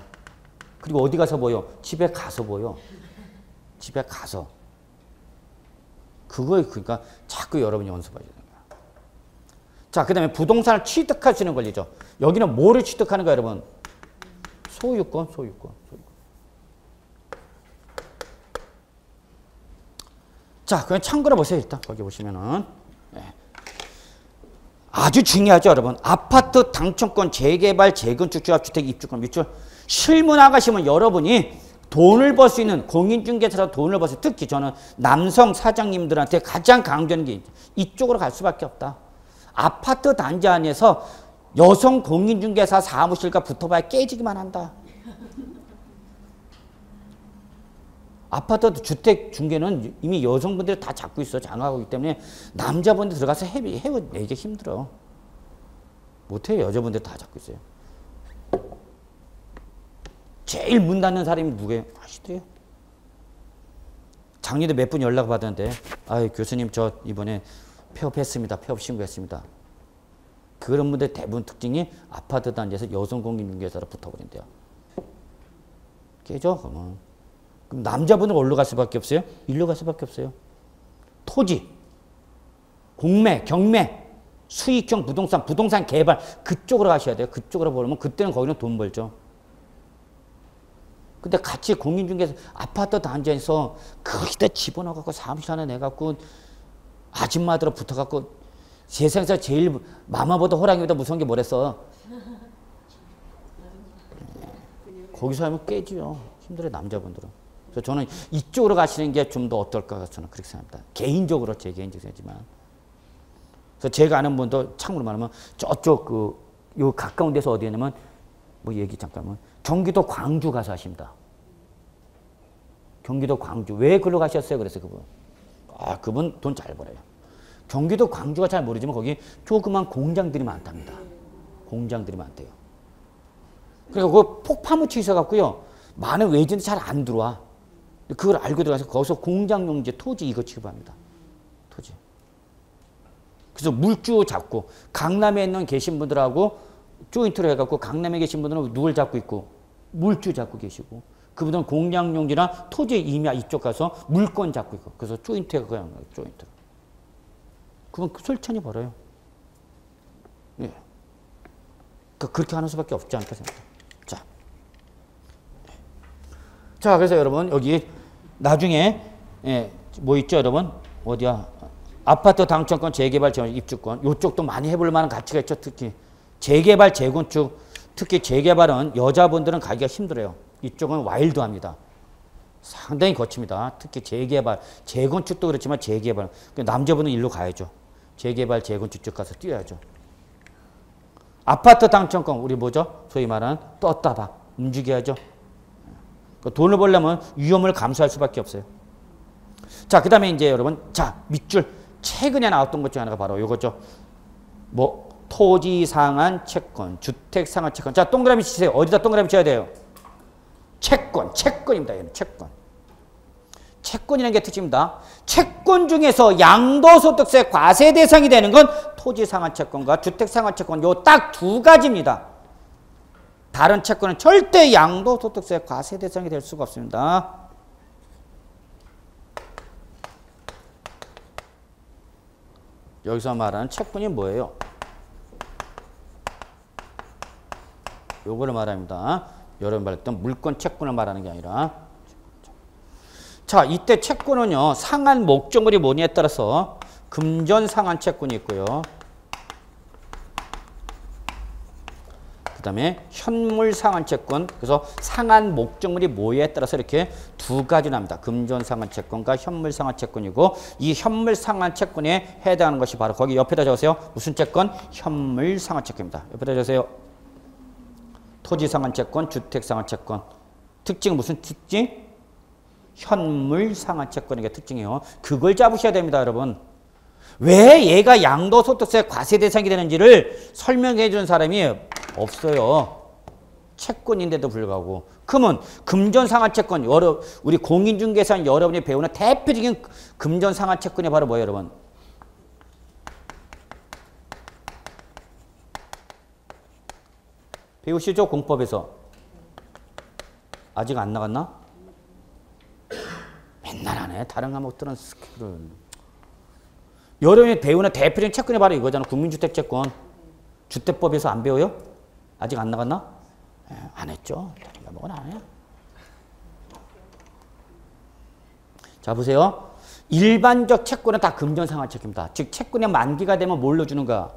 그리고 어디 가서 보여? 집에 가서 보여. 집에 가서. 그거에 그러니까 자꾸 여러분이 연습하셔야 돼요. 자, 그 다음에 부동산을 취득하시는 권리죠. 여기는 뭐를 취득하는 거예요, 여러분? 소유권. 자, 그냥 참고로 보세요. 일단 거기 보시면은 아주 중요하죠, 여러분. 아파트 당첨권, 재개발, 재건축, 조합주택, 입주권, 밑줄 실무 나가시면 여러분이 돈을 벌 수 있는 공인중개사로 돈을 벌 수 있는, 특히 저는 남성 사장님들한테 가장 강조하는 게 이쪽으로 갈 수밖에 없다. 아파트 단지 안에서 여성 공인중개사 사무실과 붙어봐야 깨지기만 한다. 아파트 주택 중개는 이미 여성분들이 다 잡고 있어. 장악하고 있기 때문에 남자분들 들어가서 해내기 힘들어. 못해요. 여자분들 다 잡고 있어요. 제일 문 닫는 사람이 누구예요? 아시대요. 작년에 몇 분 연락 받았는데, 아, 교수님 저 이번에 폐업했습니다. 폐업 신고했습니다. 그런 분들 대부분 특징이 아파트 단지에서 여성 공인중개사로 붙어버린대요. 깨져? 그러면. 그럼 남자분은 어디로 갈 수밖에 없어요? 일로 갈 수밖에 없어요. 토지, 공매, 경매, 수익형 부동산 개발 그쪽으로 가셔야 돼요. 그쪽으로 벌면 그때는 거기는 돈 벌죠. 근데 같이 공인중개사 아파트 단지에서 거기다 집어넣어갖고 사무실 하나 내갖고 아줌마들 붙어갖고 세상에서 제일 마마보다 호랑이보다 무서운 게 뭐랬어? 거기서 하면 깨지요. 힘들어요, 남자분들은. 그래서 저는 이쪽으로 가시는 게 좀 더 어떨까 저는 그렇게 생각합니다. 개인적으로 제 개인적 생각이지만. 그래서 제가 아는 분도 참고로 말하면 저쪽 요 가까운 데서 어디냐면 뭐 얘기 잠깐만. 경기도 광주 가서 하십니다. 경기도 광주. 왜 글로 가셨어요? 그래서 그분. 아, 그분 돈 잘 벌어요. 경기도 광주가 잘 모르지만 거기 조그만 공장들이 많답니다. 공장들이 많대요. 그러니까 그 폭 파묻혀 있어갖고요. 많은 외진들이 잘 안 들어와. 그걸 알고 들어가서 거기서 공장용지 토지 이거 취급합니다. 토지. 그래서 물주 잡고 강남에 있는 계신 분들하고 조인트로 해갖고 강남에 계신 분들은 누굴 잡고 있고 물주 잡고 계시고 그분들은 공장용지나 토지 임야 이쪽 가서 물건 잡고 있고 그래서 조인트가 그냥 조인트로. 그건 솔천히 벌어요. 예. 그렇게 하는 수밖에 없지 않을까 생각합니다. 자, 그래서 여러분 여기 나중에 뭐 있죠, 여러분? 어디야? 아파트 당첨권, 재개발, 입주권 이쪽도 많이 해볼 만한 가치가 있죠. 특히 재개발, 재건축 특히 재개발은 여자분들은 가기가 힘들어요. 이쪽은 와일드합니다. 상당히 거칩니다. 특히 재개발, 재건축도 그렇지만 재개발 남자분은 일로 가야죠. 재개발, 재건축 쪽 가서 뛰어야죠. 아파트 당첨권 우리 뭐죠? 소위 말하는 떴다 박 움직여야죠. 돈을 벌려면 위험을 감수할 수밖에 없어요. 자, 그 다음에 이제 여러분, 자, 밑줄. 최근에 나왔던 것 중에 하나가 바로 이거죠. 뭐, 토지 상한 채권, 주택 상한 채권. 자, 동그라미 치세요. 어디다 동그라미 쳐야 돼요? 채권입니다. 얘는 채권. 채권이라는 게 특징입니다. 채권 중에서 양도소득세 과세 대상이 되는 건 토지 상한 채권과 주택 상한 채권 요 딱 두 가지입니다. 다른 채권은 절대 양도소득세 과세 대상이 될 수가 없습니다. 여기서 말하는 채권이 뭐예요? 요거를 말합니다. 여러분 말했던 물권 채권을 말하는 게 아니라. 자, 이때 채권은요. 상한 목적물이 뭐냐에 따라서 금전 상한 채권이 있고요. 그다음에 현물 상환 채권. 그래서 상환 목적물이 뭐에 따라서 이렇게 두 가지 납니다. 금전 상환 채권과 현물 상환 채권이고 이 현물 상환 채권에 해당하는 것이 바로 거기 옆에다 적으세요. 무슨 채권? 현물 상환 채권입니다. 옆에다 적으세요. 토지 상환 채권, 주택 상환 채권. 특징은 무슨 특징? 현물 상환 채권의 특징이에요. 그걸 잡으셔야 됩니다, 여러분. 왜 얘가 양도소득세 과세 대상이 되는지를 설명해 주는 사람이 없어요. 채권인데도 불구하고. 그러면 금전상환채권, 우리 공인중개사는 여러분이 배우는 대표적인 금전상환채권이 바로 뭐예요, 여러분? 배우시죠? 공법에서. 아직 안 나갔나? 맨날 하네. 다른 과목들은 스킬을. 여러분이 배우는 대표적인 채권이 바로 이거잖아. 국민주택채권. 주택법에서 안 배워요? 아직 안 나갔나? 안 했죠. 다른 과목은 안 해요. 자, 보세요. 일반적 채권은 다 금전상환채권입니다. 즉 채권의 만기가 되면 뭘로 주는가?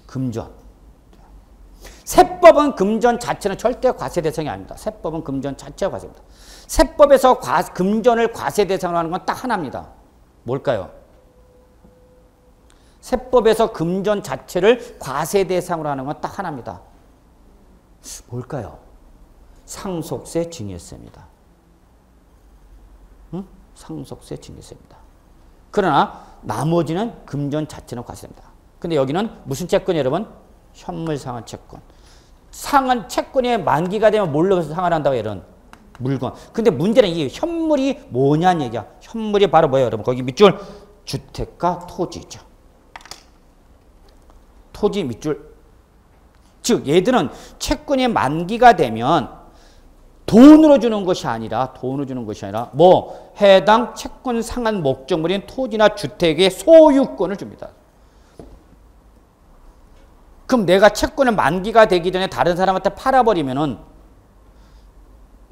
금전. 세법은 금전 자체는 절대 과세 대상이 아닙니다. 세법은 금전 자체가 과세입니다. 세법에서 금전을 과세 대상으로 하는 건 딱 하나입니다. 뭘까요? 세법에서 금전 자체를 과세 대상으로 하는 건 딱 하나입니다. 뭘까요? 상속세 증여세입니다. 응? 상속세 증여세입니다. 그러나 나머지는 금전 자체는 과세됩니다. 근데 여기는 무슨 채권 여러분? 현물 상환 채권. 상환 채권의 만기가 되면 뭘로 상환한다고 이런 물건. 근데 문제는 이 현물이 뭐냐는 얘기야. 현물이 바로 뭐예요, 여러분? 거기 밑줄 주택과 토지죠. 토지 밑줄. 즉 얘들은 채권의 만기가 되면 돈으로 주는 것이 아니라 뭐 해당 채권 상환 목적물인 토지나 주택의 소유권을 줍니다. 그럼 내가 채권의 만기가 되기 전에 다른 사람한테 팔아버리면은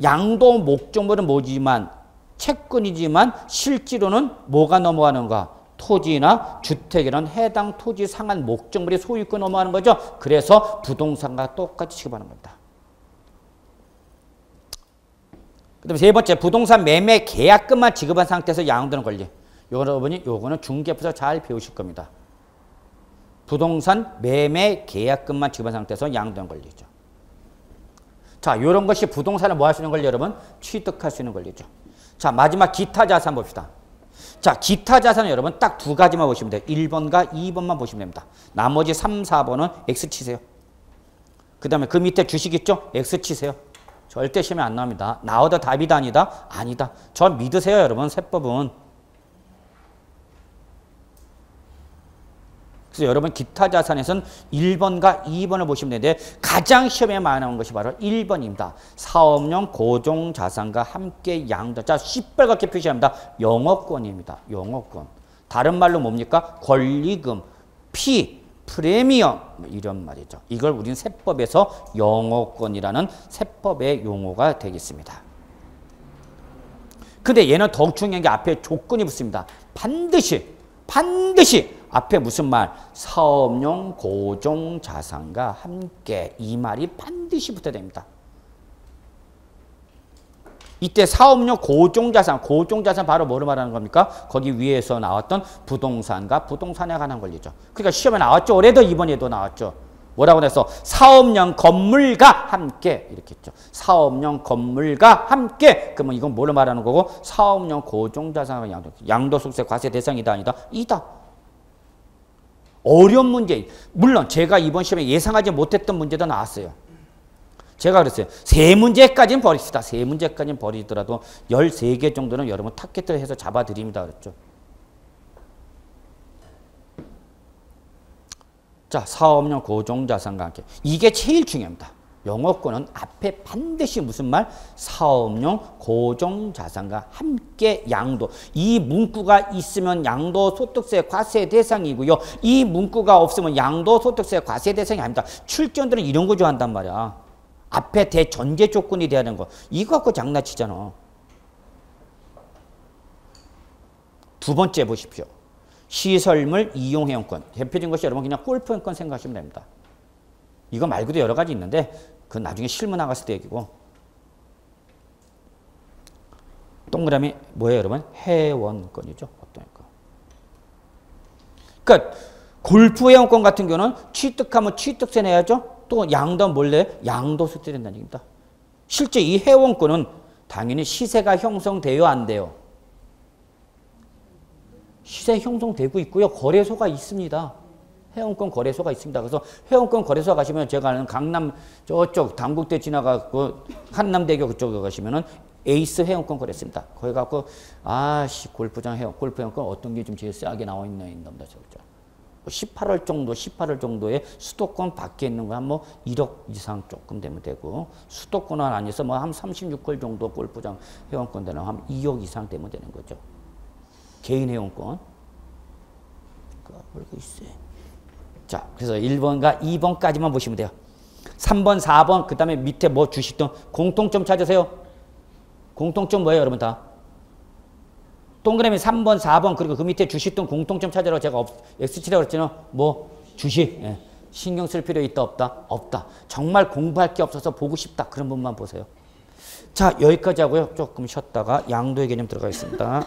양도 목적물은 뭐지만 채권이지만 실제로는 뭐가 넘어가는가? 토지나 주택이란 해당 토지 상환 목적물이 소유권 넘어가는 거죠. 그래서 부동산과 똑같이 취급하는 겁니다. 그 다음에 세 번째, 부동산 매매 계약금만 지급한 상태에서 양도는 권리. 요거는 중개부에서 잘 배우실 겁니다. 부동산 매매 계약금만 지급한 상태에서 양도는 권리죠. 자, 요런 것이 부동산을 뭐 할 수 있는 권리 여러분? 취득할 수 있는 권리죠. 자, 마지막 기타 자산 봅시다. 자, 기타 자산은 여러분 딱 두 가지만 보시면 돼요. 1번과 2번만 보시면 됩니다. 나머지 3, 4번은 X 치세요. 그 다음에 그 밑에 주식 있죠? X 치세요. 절대 시험에 안 나옵니다. 나와도 답이다 아니다? 아니다. 저 믿으세요 여러분. 세법은. 그래서 여러분 기타 자산에서는 1번과 2번을 보시면 되는데 가장 시험에 많이 나온 것이 바로 1번입니다. 사업용 고종자산과 함께 양도. 자, 시뻘겋게 표시합니다. 영어권입니다. 영어권. 다른 말로 뭡니까? 권리금, 피, 프리미엄 이런 말이죠. 이걸 우리는 세법에서 영어권이라는 세법의 용어가 되겠습니다. 근데 얘는 더욱 중요한 게 앞에 조건이 붙습니다. 반드시 앞에 무슨 말? 사업용 고종자산과 함께 이 말이 반드시 붙어야 됩니다. 이때 사업용 고종자산 바로 뭐를 말하는 겁니까? 거기 위에서 나왔던 부동산과 부동산에 관한 권리죠. 그러니까 시험에 나왔죠. 올해도 이번에도 나왔죠. 뭐라고 해서 사업용 건물과 함께 이렇게 했죠. 사업용 건물과 함께. 그러면 이건 뭐를 말하는 거고? 사업용 고종자산과 양도소득세 과세 대상이다 아니다? 이다. 어려운 문제. 물론 제가 이번 시험에 예상하지 못했던 문제도 나왔어요. 제가 그랬어요. 3문제까지는 버립시다. 3문제까지는 버리더라도 13개 정도는 여러분 타겟을 해서 잡아드립니다. 그랬죠. 자, 사업용 고종자산과 함께. 이게 제일 중요합니다. 영어권은 앞에 반드시 무슨 말? 사업용 고종자산과 함께 양도. 이 문구가 있으면 양도소득세 과세 대상이고요. 이 문구가 없으면 양도소득세 과세 대상이 아닙니다. 출전들은 이런 거 좋아한단 말이야. 앞에 대전제 조건이 돼야 되는 거. 이거 갖고 장난치잖아. 두 번째 보십시오. 시설물 이용회원권. 대표적인 것이 여러분 그냥 골프회원권 생각하시면 됩니다. 이거 말고도 여러 가지 있는데 그건 나중에 실무 나갔을 때 얘기고. 동그라미 뭐예요, 여러분? 회원권이죠. 어떤 거. 그러니까 골프 회원권 같은 경우는 취득하면 취득세 내야죠. 또 양도하면 몰래 양도세도 된다는 얘기입니다. 실제 이 회원권은 당연히 시세가 형성돼요, 안 돼요? 시세 형성되고 있고요. 거래소가 있습니다. 회원권 거래소가 있습니다. 그래서 회원권 거래소 가시면 제가 아는 강남 저쪽 당국대 지나가고 한남대교 그쪽에 가시면은 에이스 회원권 거래소입니다. 거기 가고 아씨 골프 회원권 어떤 게 좀 제일 싸게 나와 있나입니다. 18월 정도의 수도권 밖에 있는 거 한 뭐 1억 이상 조금 되면 되고 수도권은 아니어서 뭐 한 36홀 정도 골프장 회원권 되는 한 2억 이상 되면 되는 거죠. 개인 회원권. 그거 있어요. 자, 그래서 1번과 2번까지만 보시면 돼요. 3번, 4번, 그 다음에 밑에 뭐 주시던 공통점 찾으세요. 공통점 뭐예요, 여러분 다? 동그라미 3번, 4번, 그리고 그 밑에 주식등 공통점 찾으라고 제가 X치라고 그랬잖아요. 뭐? 주식. 예. 신경 쓸 필요 있다, 없다? 없다. 정말 공부할 게 없어서 보고 싶다. 그런 분만 보세요. 자, 여기까지 하고요. 조금 쉬었다가 양도의 개념 들어가겠습니다.